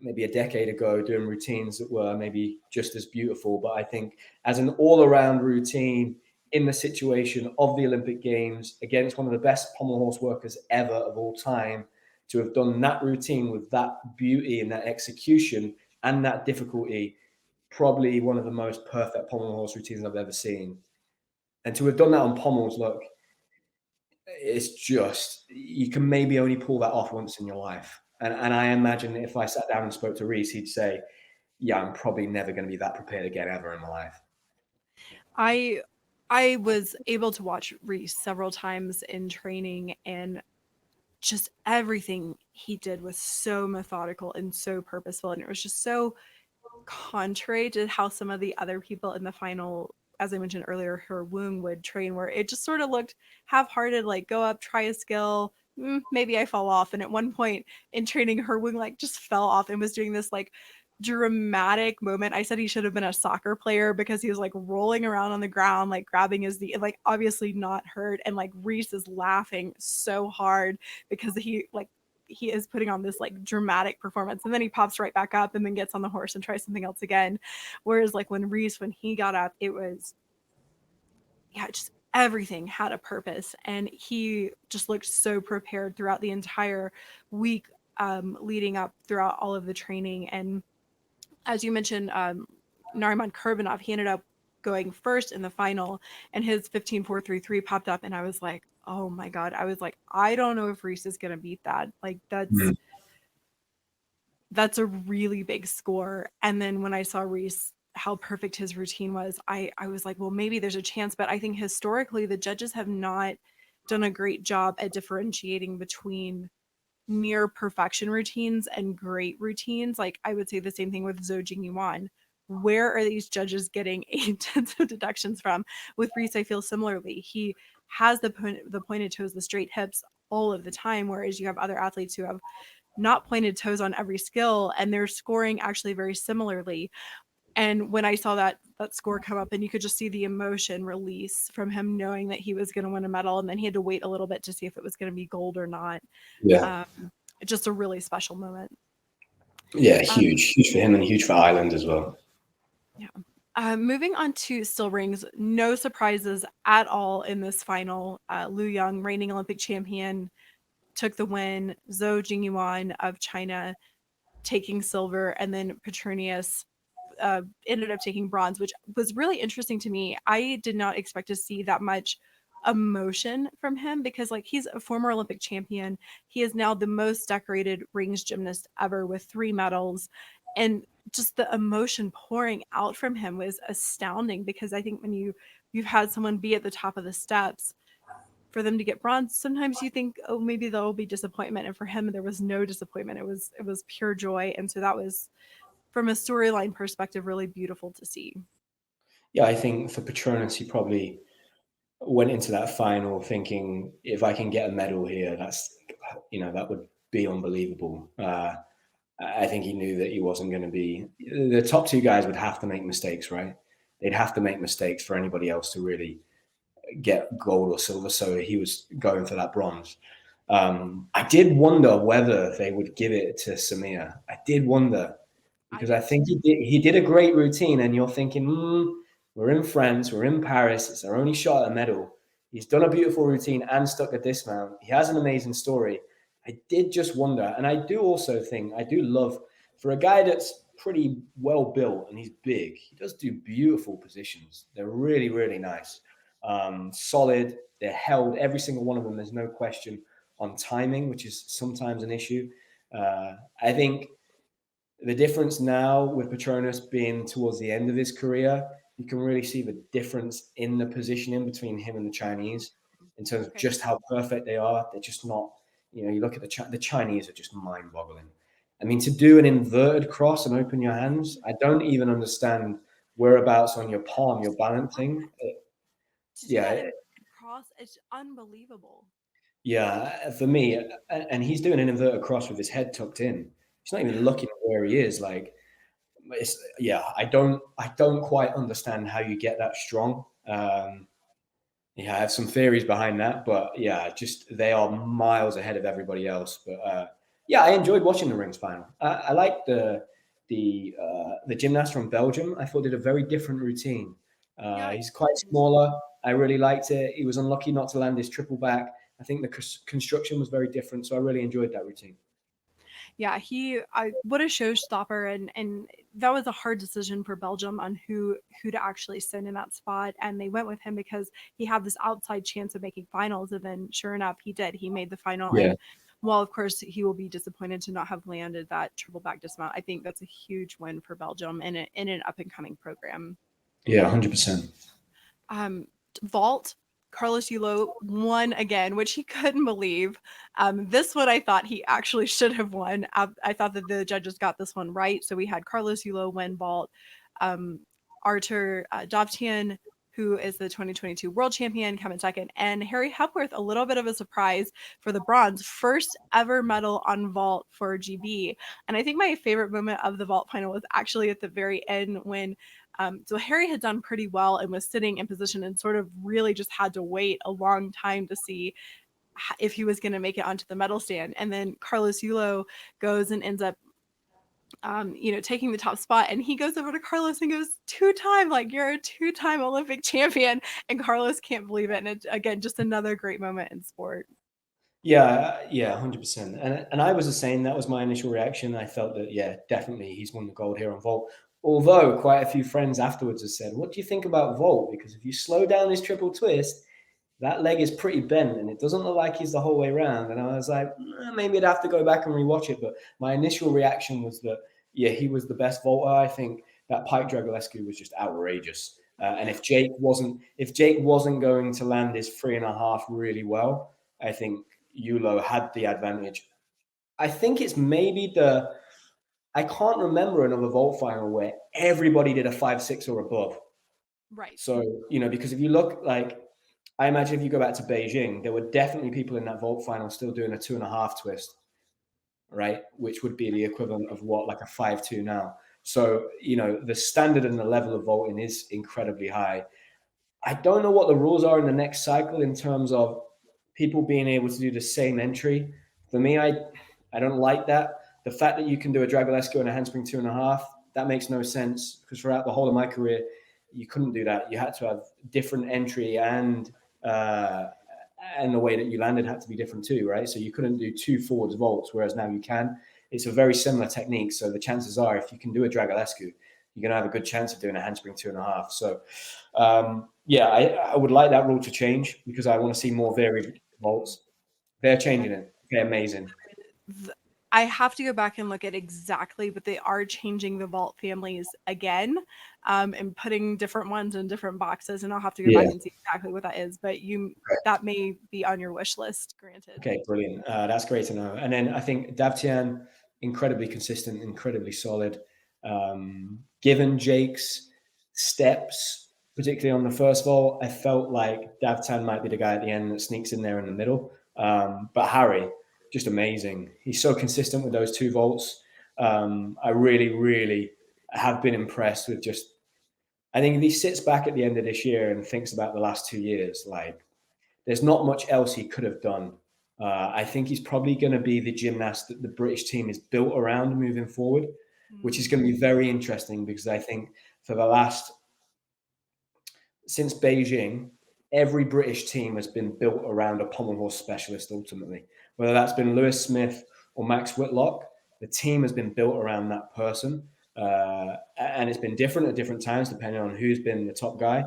maybe a decade ago doing routines that were maybe just as beautiful. But I think as an all-around routine in the situation of the Olympic Games, against one of the best pommel horse workers ever of all time, to have done that routine with that beauty and that execution and that difficulty, probably one of the most perfect pommel horse routines I've ever seen. And to have done that on pommels, look, it's just, you can maybe only pull that off once in your life. And I imagine if I sat down and spoke to Reese, he'd say, yeah, I'm probably never going to be that prepared again ever in my life. I was able to watch Reese several times in training, and just everything he did was so methodical and so purposeful, and it was just so contrary to how some of the other people in the final, as I mentioned earlier, Her Woong would train, where it just sort of looked half-hearted, like go up, try a skill, maybe I fall off. And at one point in training, Her Woong like just fell off and was doing this like dramatic moment. I said he should have been a soccer player because he was like rolling around on the ground, like grabbing his knee, like obviously not hurt. And like Reese is laughing so hard because he is putting on this like dramatic performance, and then he pops right back up and then gets on the horse and tries something else again. Whereas like when he got up, it was, yeah, just everything had a purpose, and he just looked so prepared throughout the entire week, leading up throughout all of the training. And as you mentioned, Nariman Kurbanov, he ended up going first in the final, and his 15.433 popped up, and I was like, oh my God. I was like, I don't know if Reese is going to beat that. Like that's a really big score. And then when I saw Reese, how perfect his routine was, I was like, well, maybe there's a chance. But I think historically, the judges have not done a great job at differentiating between near perfection routines and great routines. Like I would say the same thing with Zhou Jingyuan. Where are these judges getting 8/10 of deductions from? With Reese, I feel similarly. He has the pointed toes, the straight hips all of the time, whereas you have other athletes who have not pointed toes on every skill, and they're scoring actually very similarly. And when I saw that score come up, and you could just see the emotion release from him knowing that he was going to win a medal, and then he had to wait a little bit to see if it was going to be gold or not. Yeah. Just a really special moment. Yeah, huge for him and huge for Ireland as well. Yeah. Moving on to still rings, no surprises at all in this final. Liu Yang, reigning Olympic champion, took the win. Zhou Jingyuan of China taking silver, and then Petronius ended up taking bronze, which was really interesting to me. I did not expect to see that much emotion from him, because like he's a former Olympic champion. He is now the most decorated rings gymnast ever with 3 medals, and just the emotion pouring out from him was astounding, because I think when you've had someone be at the top of the steps, for them to get bronze, sometimes you think, oh, maybe there'll be disappointment. And for him, there was no disappointment. It was pure joy. And so that was, from a storyline perspective, really beautiful to see. Yeah, I think for Petronas, he probably went into that final thinking, if I can get a medal here, that would be unbelievable. I think he knew that he wasn't going to be, the top 2 guys would have to make mistakes, right? They'd have to make mistakes for anybody else to really get gold or silver. So he was going for that bronze. I did wonder whether they would give it to Samir. I did wonder, because I think he did a great routine, and you're thinking, we're in France, we're in Paris, it's our only shot at a medal. He's done a beautiful routine and stuck a dismount. He has an amazing story. I did just wonder, and I do also think, I do love, for a guy that's pretty well built and he's big, he does do beautiful positions. They're really, really nice. Solid. They're held, every single one of them. There's no question on timing, which is sometimes an issue. I think the difference now with Petronas being towards the end of his career you can really see the difference in the positioning between him and the Chinese in terms of Okay. just how perfect they are. They're just not, you look at the Chinese are just mind boggling. I mean, to do an inverted cross and open your hands, I don't even understand whereabouts on your palm you're balancing. To do that Yeah, in cross, it's unbelievable. yeah. For me, and he's doing an inverted cross with his head tucked in. He's not even looking where he is. Like, I don't quite understand how you get that strong. Yeah, I have some theories behind that, but yeah, just they are miles ahead of everybody else. But yeah, I enjoyed watching the rings final. I liked the gymnast from Belgium. I thought did a very different routine. Yeah, He's quite smaller. I really liked it. He was unlucky not to land his triple back. I think the construction was very different, so I really enjoyed that routine. yeah, what a showstopper, and that was a hard decision for Belgium on who to actually send in that spot, and they went with him because he had this outside chance of making finals, and then sure enough, he did. He made the final, Yeah, and while of course he will be disappointed to not have landed that triple back dismount, I think that's a huge win for Belgium in an up and coming program. yeah, 100%. um, vault. Carlos Yulo won again, which he couldn't believe. This one I thought he actually should have won. I thought that the judges got this one right. So we had Carlos Yulo win vault, Artur Dovtian, who is the 2022 world champion, come in second, and Harry Hepworth, a little bit of a surprise for the bronze, first ever medal on vault for GB. And I think my favorite moment of the vault final was actually at the very end when so Harry had done pretty well and was sitting in position and sort of really just had to wait a long time to see if he was going to make it onto the medal stand. And then Carlos Yulo goes and ends up, taking the top spot. And he goes over to Carlos and goes, two-time, like you're a two-time Olympic champion. And Carlos can't believe it. And it, again, just another great moment in sport. Yeah, yeah, 100%. And I was the same. That was my initial reaction. I felt that, yeah, definitely he's won the gold here on vault. Although quite a few friends afterwards have said, "What do you think about vault? Because if you slow down his triple twist, that leg is pretty bent and it doesn't look like he's the whole way around." And I was like, maybe I'd have to go back and rewatch it. But my initial reaction was that, yeah, he was the best vaulter. I think that Pike Dragulescu was just outrageous. And if Jake wasn't going to land his 3.5 really well, I think Yulo had the advantage. I think it's maybe I can't remember another vault final where everybody did a 5.6 or above. Right. So, because if you look, like, I imagine if you go back to Beijing, there were definitely people in that vault final still doing a 2.5 twist, right? Which would be the equivalent of what, like a 5.2 now. So, the standard and the level of vaulting is incredibly high. I don't know what the rules are in the next cycle in terms of people being able to do the same entry. For me, I don't like that. The fact that you can do a Dragulescu and a handspring 2.5, that makes no sense because throughout the whole of my career, you couldn't do that. You had to have different entry and the way that you landed had to be different too, right? So you couldn't do two forwards vaults, whereas now you can. It's a very similar technique. So the chances are, if you can do a Dragulescu, you're going to have a good chance of doing a handspring 2.5. So, yeah, I would like that rule to change because I want to see more varied vaults. They're changing it. Okay, amazing. I have to go back and look at exactly, but they are changing the vault families again, and putting different ones in different boxes. And I'll have to go Yeah. back and see exactly what that is. But that may be on your wish list. Granted. Okay, brilliant. That's great to know. And then I think Davtian, incredibly consistent, incredibly solid. Given Jake's steps, particularly on the first vault, I felt like Davtian might be the guy at the end that sneaks in there in the middle. But Harry, just amazing. He's so consistent with those two vaults. I really, really have been impressed with just. I think if he sits back at the end of this year and thinks about the last 2 years, like, there's not much else he could have done. I think he's probably going to be the gymnast that the British team is built around moving forward, which is going to be very interesting because I think for since Beijing, every British team has been built around a pommel horse specialist ultimately. Whether that's been Lewis Smith or Max Whitlock, the team has been built around that person. And it's been different at different times depending on who's been the top guy.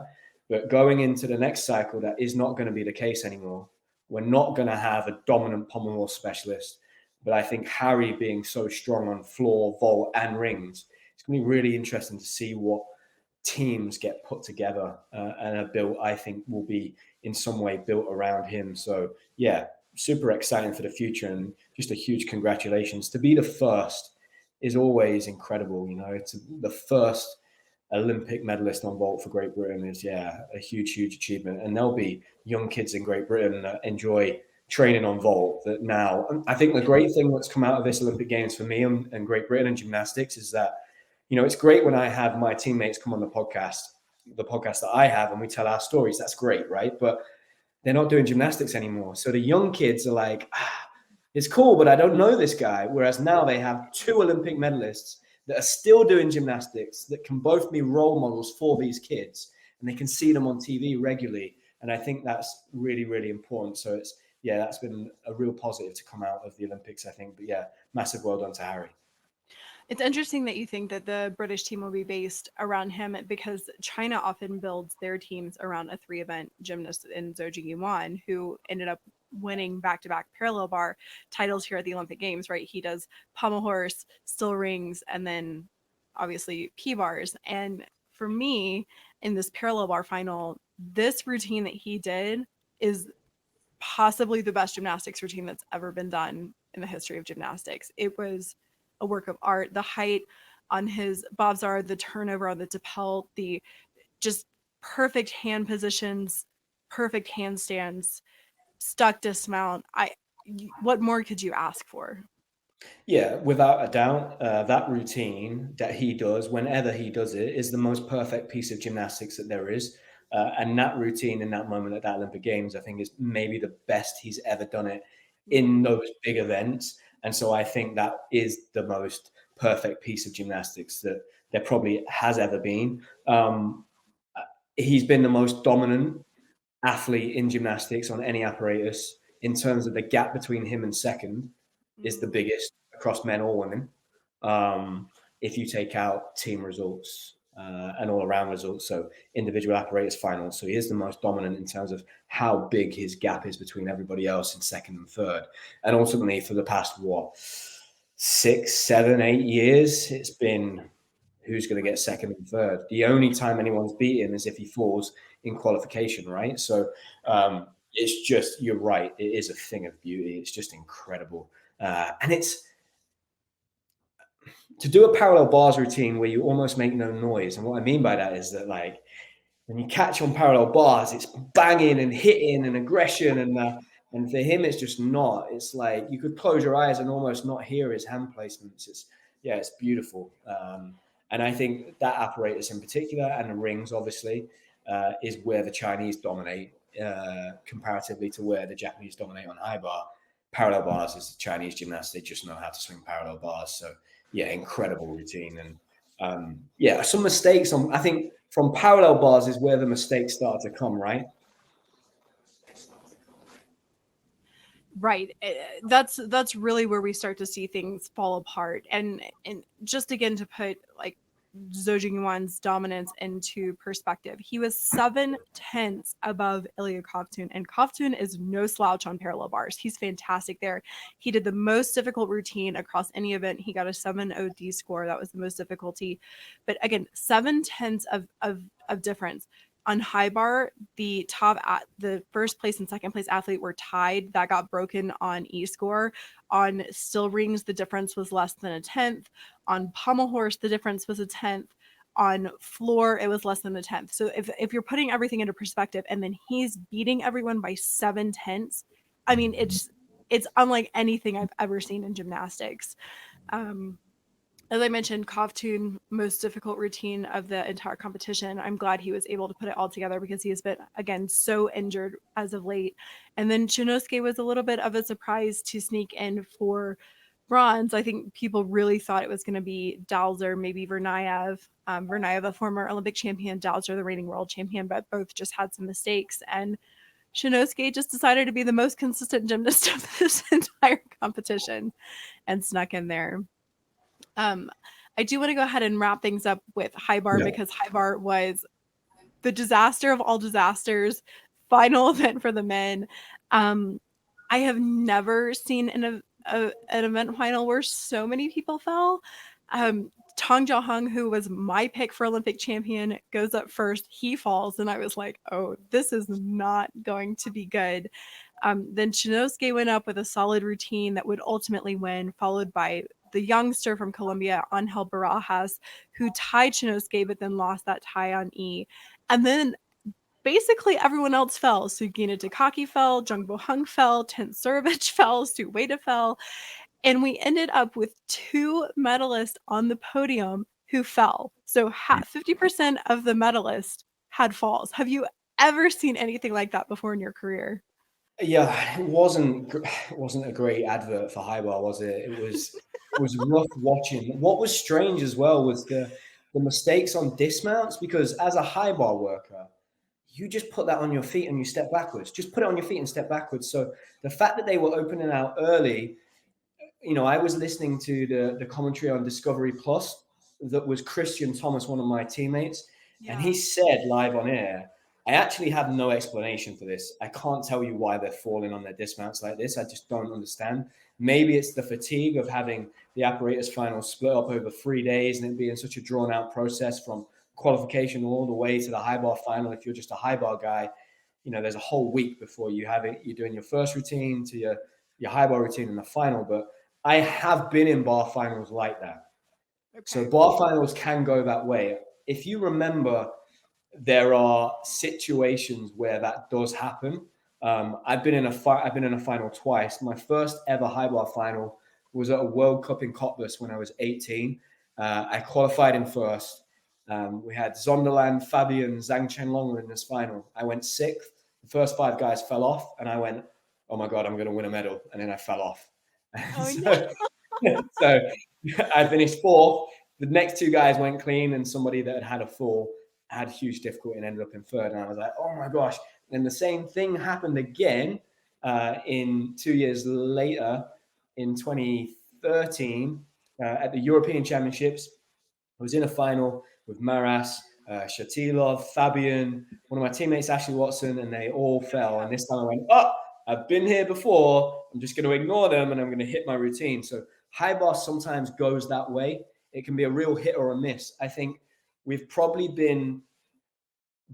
But going into the next cycle, that is not going to be the case anymore. We're not going to have a dominant pommel horse specialist. But I think Harry being so strong on floor, vault, and rings, it's going to be really interesting to see what teams get put together and are built, I think will be in some way built around him. So yeah, super exciting for the future, and just a huge congratulations. To be the first is always incredible. You know, it's the first Olympic medalist on vault for Great Britain is, yeah, a huge achievement. And there'll be young kids in Great Britain that enjoy training on vault that now. I think the great thing that's come out of this Olympic Games for me and Great Britain and gymnastics is that, you know, it's great when I have my teammates come on the podcast that I have, and we tell our stories. That's great, right? But they're not doing gymnastics anymore. So the young kids are like, it's cool, but I don't know this guy. Whereas now they have 2 Olympic medalists that are still doing gymnastics that can both be role models for these kids, and they can see them on TV regularly. And I think that's really important. So it's, yeah, that's been a real positive to come out of the Olympics, I think. But yeah, massive well done to Harry. It's interesting that you think that the British team will be based around him, because China often builds their teams around a 3-event gymnast in Zhou Jiyuan, who ended up winning back-to-back parallel bar titles here at the Olympic Games, right? He does pommel horse, still rings, and then obviously P bars. And for me, in this parallel bar final, this routine that he did is possibly the best gymnastics routine that's ever been done in the history of gymnastics. It was a work of art. The height on his bobsar, the turnover on the depel, the just perfect hand positions, perfect handstands, stuck dismount. What more could you ask for? Yeah, without a doubt, that routine that he does, whenever he does it, is the most perfect piece of gymnastics that there is. And that routine in that moment at that Olympic Games, I think, is maybe the best he's ever done it in those big events. And so I think that is the most perfect piece of gymnastics that there probably has ever been. He's been the most dominant athlete in gymnastics on any apparatus in terms of the gap between him and second is the biggest across men or women. If you take out team results and all around results, so individual apparatus finals. So he is the most dominant in terms of how big his gap is between everybody else in second and third. And ultimately, for the past, 6, 7, 8 years, it's been who's going to get second and third. The only time anyone's beat him is if he falls in qualification, right? So it's just, you're right, it is a thing of beauty. It's just incredible. And it's to do a parallel bars routine where you almost make no noise. And what I mean by that is that, like, when you catch on parallel bars, it's banging and hitting and aggression. And for him, it's just not. It's like you could close your eyes and almost not hear his hand placements. It's beautiful. And I think that apparatus in particular, and the rings, obviously, is where the Chinese dominate comparatively to where the Japanese dominate on high bar. Parallel bars is the Chinese gymnasts. They just know how to swing parallel bars. So, yeah, incredible routine. And, some mistakes I think from parallel bars is where the mistakes start to come, right? Right. That's really where we start to see things fall apart. And just again to put like Zhou Jiyuan's dominance into perspective, he was 7/10 above Ilya Kovtun, and Kovtun is no slouch on parallel bars. He's fantastic there. He did the most difficult routine across any event. He got a 7.0 D score. That was the most difficulty. But again, 7/10 of difference. On high bar, the first place and second place athlete were tied. That got broken on E score. On still rings, the difference was less than a 10th. On pommel horse, the difference was a 10th. On floor, it was less than a 10th. So if you're putting everything into perspective, and then he's beating everyone by 7/10, I mean, it's unlike anything I've ever seen in gymnastics. As I mentioned, Kovtun, most difficult routine of the entire competition. I'm glad he was able to put it all together because he has been, again, so injured as of late. And then Shinnosuke was a little bit of a surprise to sneak in for bronze. I think people really thought it was going to be Dalzer, maybe Vernayev. Vernayev, a former Olympic champion, Dalzer, the reigning world champion, but both just had some mistakes. And Shinnosuke just decided to be the most consistent gymnast of this entire competition and snuck in there. I do want to go ahead and wrap things up with high bar because high bar was the disaster of all disasters, final event for the men. I have never seen an event final where so many people fell. Tong Jiahong, who was my pick for Olympic champion, goes up first. He falls, and I was like, "Oh, this is not going to be good." Then Shinnosuke went up with a solid routine that would ultimately win, followed by the youngster from Colombia, Angel Barajas, who tied Shinnosuke, but then lost that tie on E. And then basically everyone else fell. Sugina Takaki fell, Jung Bo-hung fell, Ten Surovich fell, Stu Ueda fell. And we ended up with 2 medalists on the podium who fell. So 50% of the medalists had falls. Have you ever seen anything like that before in your career? Yeah, it wasn't a great advert for high bar, was it? It was rough watching. What was strange as well was the mistakes on dismounts, because as a high bar worker, you just put that on your feet and you step backwards. Just put it on your feet and step backwards. So the fact that they were opening out early, I was listening to the commentary on Discovery Plus that was Christian Thomas, one of my teammates, and he said live on air, I actually have no explanation for this. I can't tell you why they're falling on their dismounts like this. I just don't understand. Maybe it's the fatigue of having the apparatus final split up over 3 days and it being such a drawn out process from qualification all the way to the high bar final. If you're just a high bar guy, there's a whole week before you're doing your first routine to your high bar routine in the final. But I have been in bar finals like that. Okay. So bar finals can go that way. If you remember, there are situations where that does happen. I've been in a final twice. My first ever high bar final was at a World Cup in Cottbus when I was 18. I qualified in first. We had Zonderland, Fabian, Zhang Chenlong in this final. I went sixth. The first 5 guys fell off, and I went, "Oh my God, I'm going to win a medal!" And then I fell off. So I finished fourth. The next 2 guys went clean, and somebody that had a fall had huge difficulty and ended up in third. And I was like, "Oh my gosh!" And the same thing happened again in 2 years later, in 2013, at the European Championships. I was in a final with Maras, Shatilov, Fabian, one of my teammates, Ashley Watson, and they all fell. And this time I went, "Oh, I've been here before. I'm just going to ignore them and I'm going to hit my routine." So high bar sometimes goes that way. It can be a real hit or a miss. I think we've probably been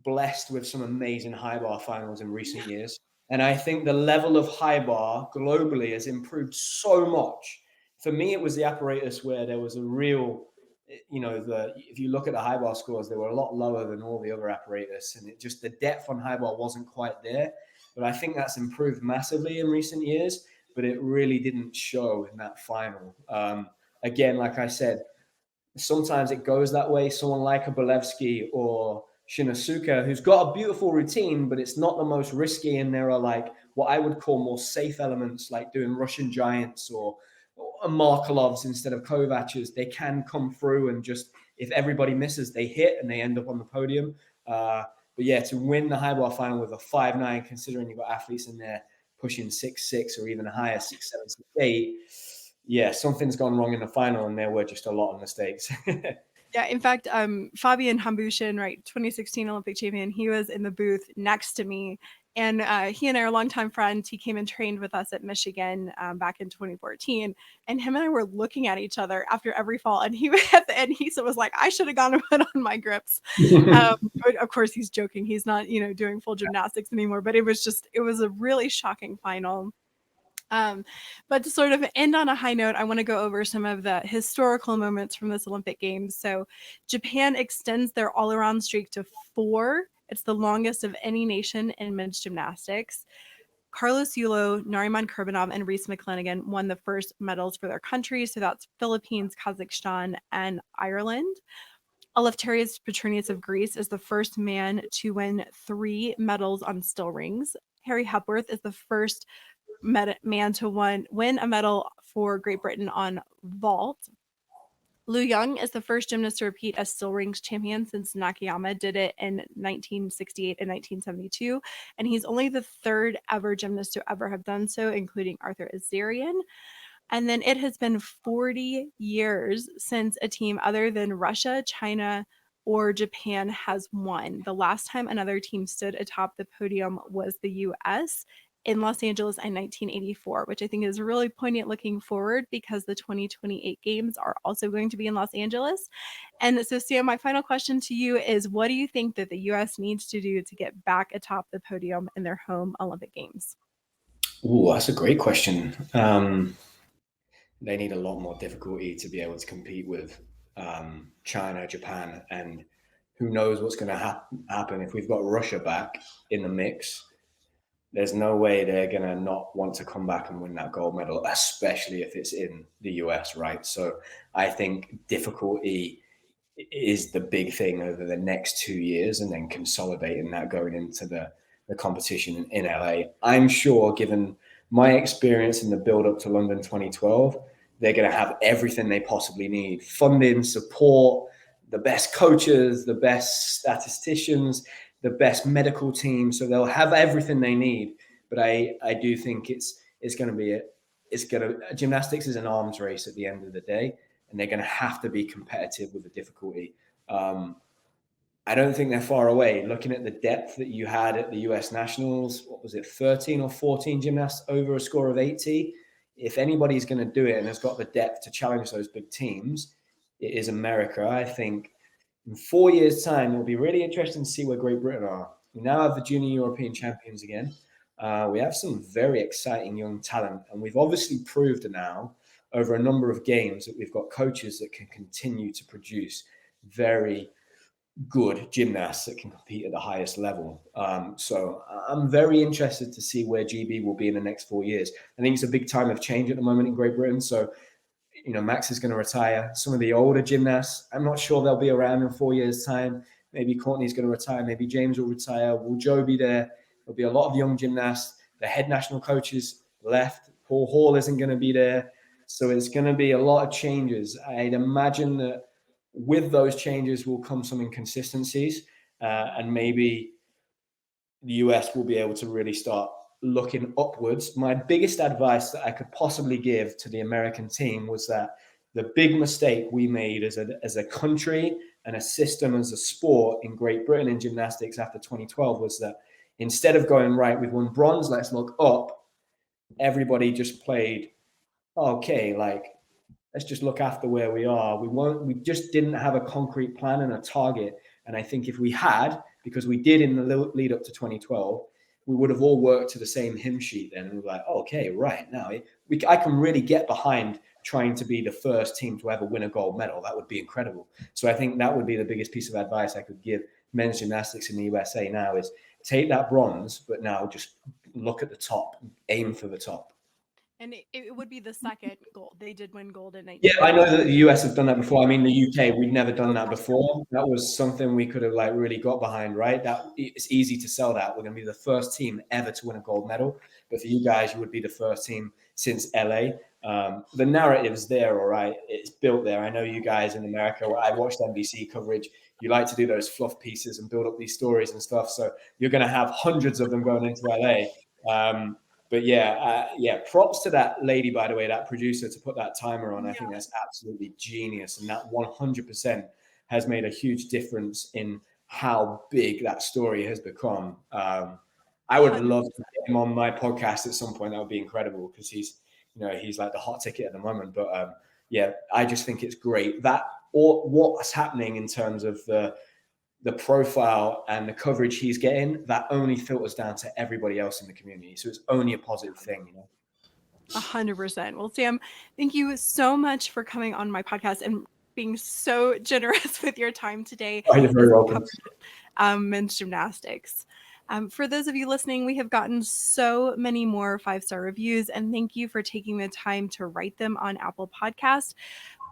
blessed with some amazing high bar finals in recent years. And I think the level of high bar globally has improved so much. For me, it was the apparatus where there was a real, if you look at the high bar scores, they were a lot lower than all the other apparatus. And the depth on high bar wasn't quite there. But I think that's improved massively in recent years, but it really didn't show in that final. Again, like I said, sometimes it goes that way. Someone like a Belevsky or Shinnosuke, who's got a beautiful routine, but it's not the most risky. And there are like what I would call more safe elements, like doing Russian giants or Markelovs instead of Kovac's. They can come through and just, if everybody misses, they hit and they end up on the podium. But yeah, to win the high bar final with a 5'9", considering you've got athletes in there pushing 6'6" or even higher, 6'7", 6'8", yeah, something's gone wrong in the final, and there were just a lot of mistakes. Yeah, in fact, Fabian Hambushin, right, 2016 Olympic champion, he was in the booth next to me, and he and I are longtime friends. He came and trained with us at Michigan back in 2014, and him and I were looking at each other after every fall, and he at the end, he was like, "I should have gone and put on my grips." But of course, he's joking. He's not, doing full gymnastics anymore, but it was a really shocking final. But to sort of end on a high note, I want to go over some of the historical moments from this Olympic Games. So Japan extends their all-around streak to 4. It's the longest of any nation in men's gymnastics. Carlos Yulo, Nariman Kurbanov, and Reese McClanahan won the first medals for their country. So that's Philippines, Kazakhstan, and Ireland. Eleftherios Petronius of Greece is the first man to win 3 medals on still rings. Harry Hepworth is the first man to win a medal for Great Britain on vault. Liu Young is the first gymnast to repeat as still rings champion since Nakayama did it in 1968 and 1972, and he's only the 3rd ever gymnast to ever have done so, including Arthur Azarian. And then it has been 40 years since a team other than Russia, China, or Japan has won. The last time another team stood atop the podium was the US in Los Angeles in 1984, which I think is really poignant looking forward because the 2028 games are also going to be in Los Angeles. And so, Sam, my final question to you is what do you think that the US needs to do to get back atop the podium in their home Olympic Games? Oh, that's a great question. They need a lot more difficulty to be able to compete with China, Japan, and who knows what's going to happen if we've got Russia back in the mix. There's no way they're going to not want to come back and win that gold medal, especially if it's in the US, right? So I think difficulty is the big thing over the next 2 years, and then consolidating that going into the competition in LA. I'm sure, given my experience in the build up to London 2012, they're going to have everything they possibly need: funding, support, the best coaches, the best statisticians, the best medical team. So they'll have everything they need. But I do think it's going to be gymnastics is an arms race at the end of the day, and they're going to have to be competitive with the difficulty. I don't think they're far away. Looking at the depth that you had at the US Nationals, what was it, 13 or 14 gymnasts over a score of 80? If anybody's going to do it and has got the depth to challenge those big teams, it is America. I think in 4 years' time, it'll be really interesting to see where Great Britain are. We now have the junior European champions again. We have some very exciting young talent, and we've obviously proved now over a number of games that we've got coaches that can continue to produce very good gymnasts that can compete at the highest level. So I'm very interested to see where GB will be in the next 4 years. I think it's a big time of change at the moment in Great Britain. So, Max is going to retire. Some of the older gymnasts, I'm not sure they'll be around in 4 years' time. Maybe Courtney's going to retire. Maybe James will retire. Will Joe be there? There'll be a lot of young gymnasts. The head national coaches left. Paul Hall isn't going to be there. So it's going to be a lot of changes. I'd imagine that with those changes will come some inconsistencies, and maybe the US will be able to really start looking upwards. My biggest advice that I could possibly give to the American team was that the big mistake we made as a country and a system, as a sport in Great Britain in gymnastics after 2012 was that instead of going, right, we've won bronze, let's look up, everybody just played, okay, like, let's just look after where we are. We just didn't have a concrete plan and a target. And I think if we had, because we did in the lead up to 2012, we would have all worked to the same hymn sheet then. And we're like, okay, right, now I can really get behind trying to be the first team to ever win a gold medal. That would be incredible. So I think that would be the biggest piece of advice I could give men's gymnastics in the USA now is take that bronze, but now just look at the top, aim for the top. And it would be the second gold. They did win gold in 19. Yeah, I know that the US have done that before. I mean, the UK, we've never done that before. That was something we could have really got behind, right? That it's easy to sell that. We're going to be the first team ever to win a gold medal. But for you guys, you would be the first team since LA. The narrative's there, all right. It's built there. I know you guys in America, I watched NBC coverage. You like to do those fluff pieces and build up these stories and stuff. So you're going to have hundreds of them going into LA. But props to that lady, by the way, that producer, to put that timer on. I think that's absolutely genius. And that 100% has made a huge difference in how big that story has become. I would love to get him on my podcast at some point. That would be incredible because he's like the hot ticket at the moment. But I just think it's great that what's happening in terms of the profile and the coverage he's getting, that only filters down to everybody else in the community. So it's only a positive thing, 100%. Well, Sam, thank you so much for coming on my podcast and being so generous with your time today. Oh, you're very welcome. Men's gymnastics. For those of you listening, we have gotten so many more 5-star reviews, and thank you for taking the time to write them on Apple Podcasts.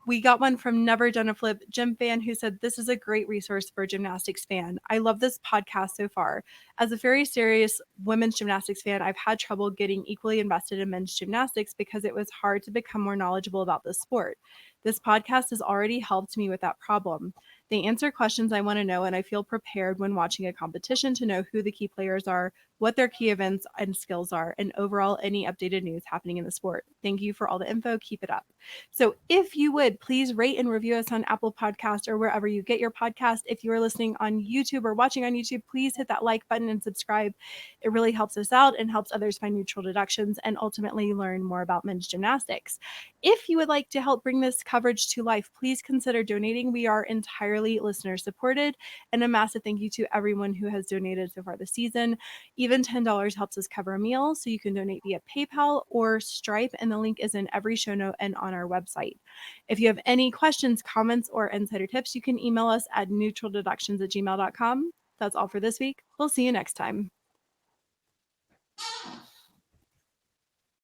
We got one from Never Done a Flip gym fan who said, "This is a great resource for a gymnastics fan. I love this podcast so far. As a very serious women's gymnastics fan, I've had trouble getting equally invested in men's gymnastics because it was hard to become more knowledgeable about the sport. This podcast has already helped me with that problem. They answer questions I want to know, and I feel prepared when watching a competition to know who the key players are, what their key events and skills are, and overall any updated news happening in the sport. Thank you for all the info. Keep it up. So if you would, please rate and review us on Apple Podcast or wherever you get your podcast. If you are listening on YouTube or watching on YouTube, please hit that like button and subscribe. It really helps us out and helps others find Neutral Deductions and ultimately learn more about men's gymnastics. If you would like to help bring this coverage to life, please consider donating. We are entirely listener supported, and a massive thank you to everyone who has donated so far this season. Even $10 helps us cover a meal, so you can donate via PayPal or Stripe, and the link is in every show note and on our website. If you have any questions, comments, or insider tips, you can email us at neutraldeductions@gmail.com. That's all for this week. We'll see you next time.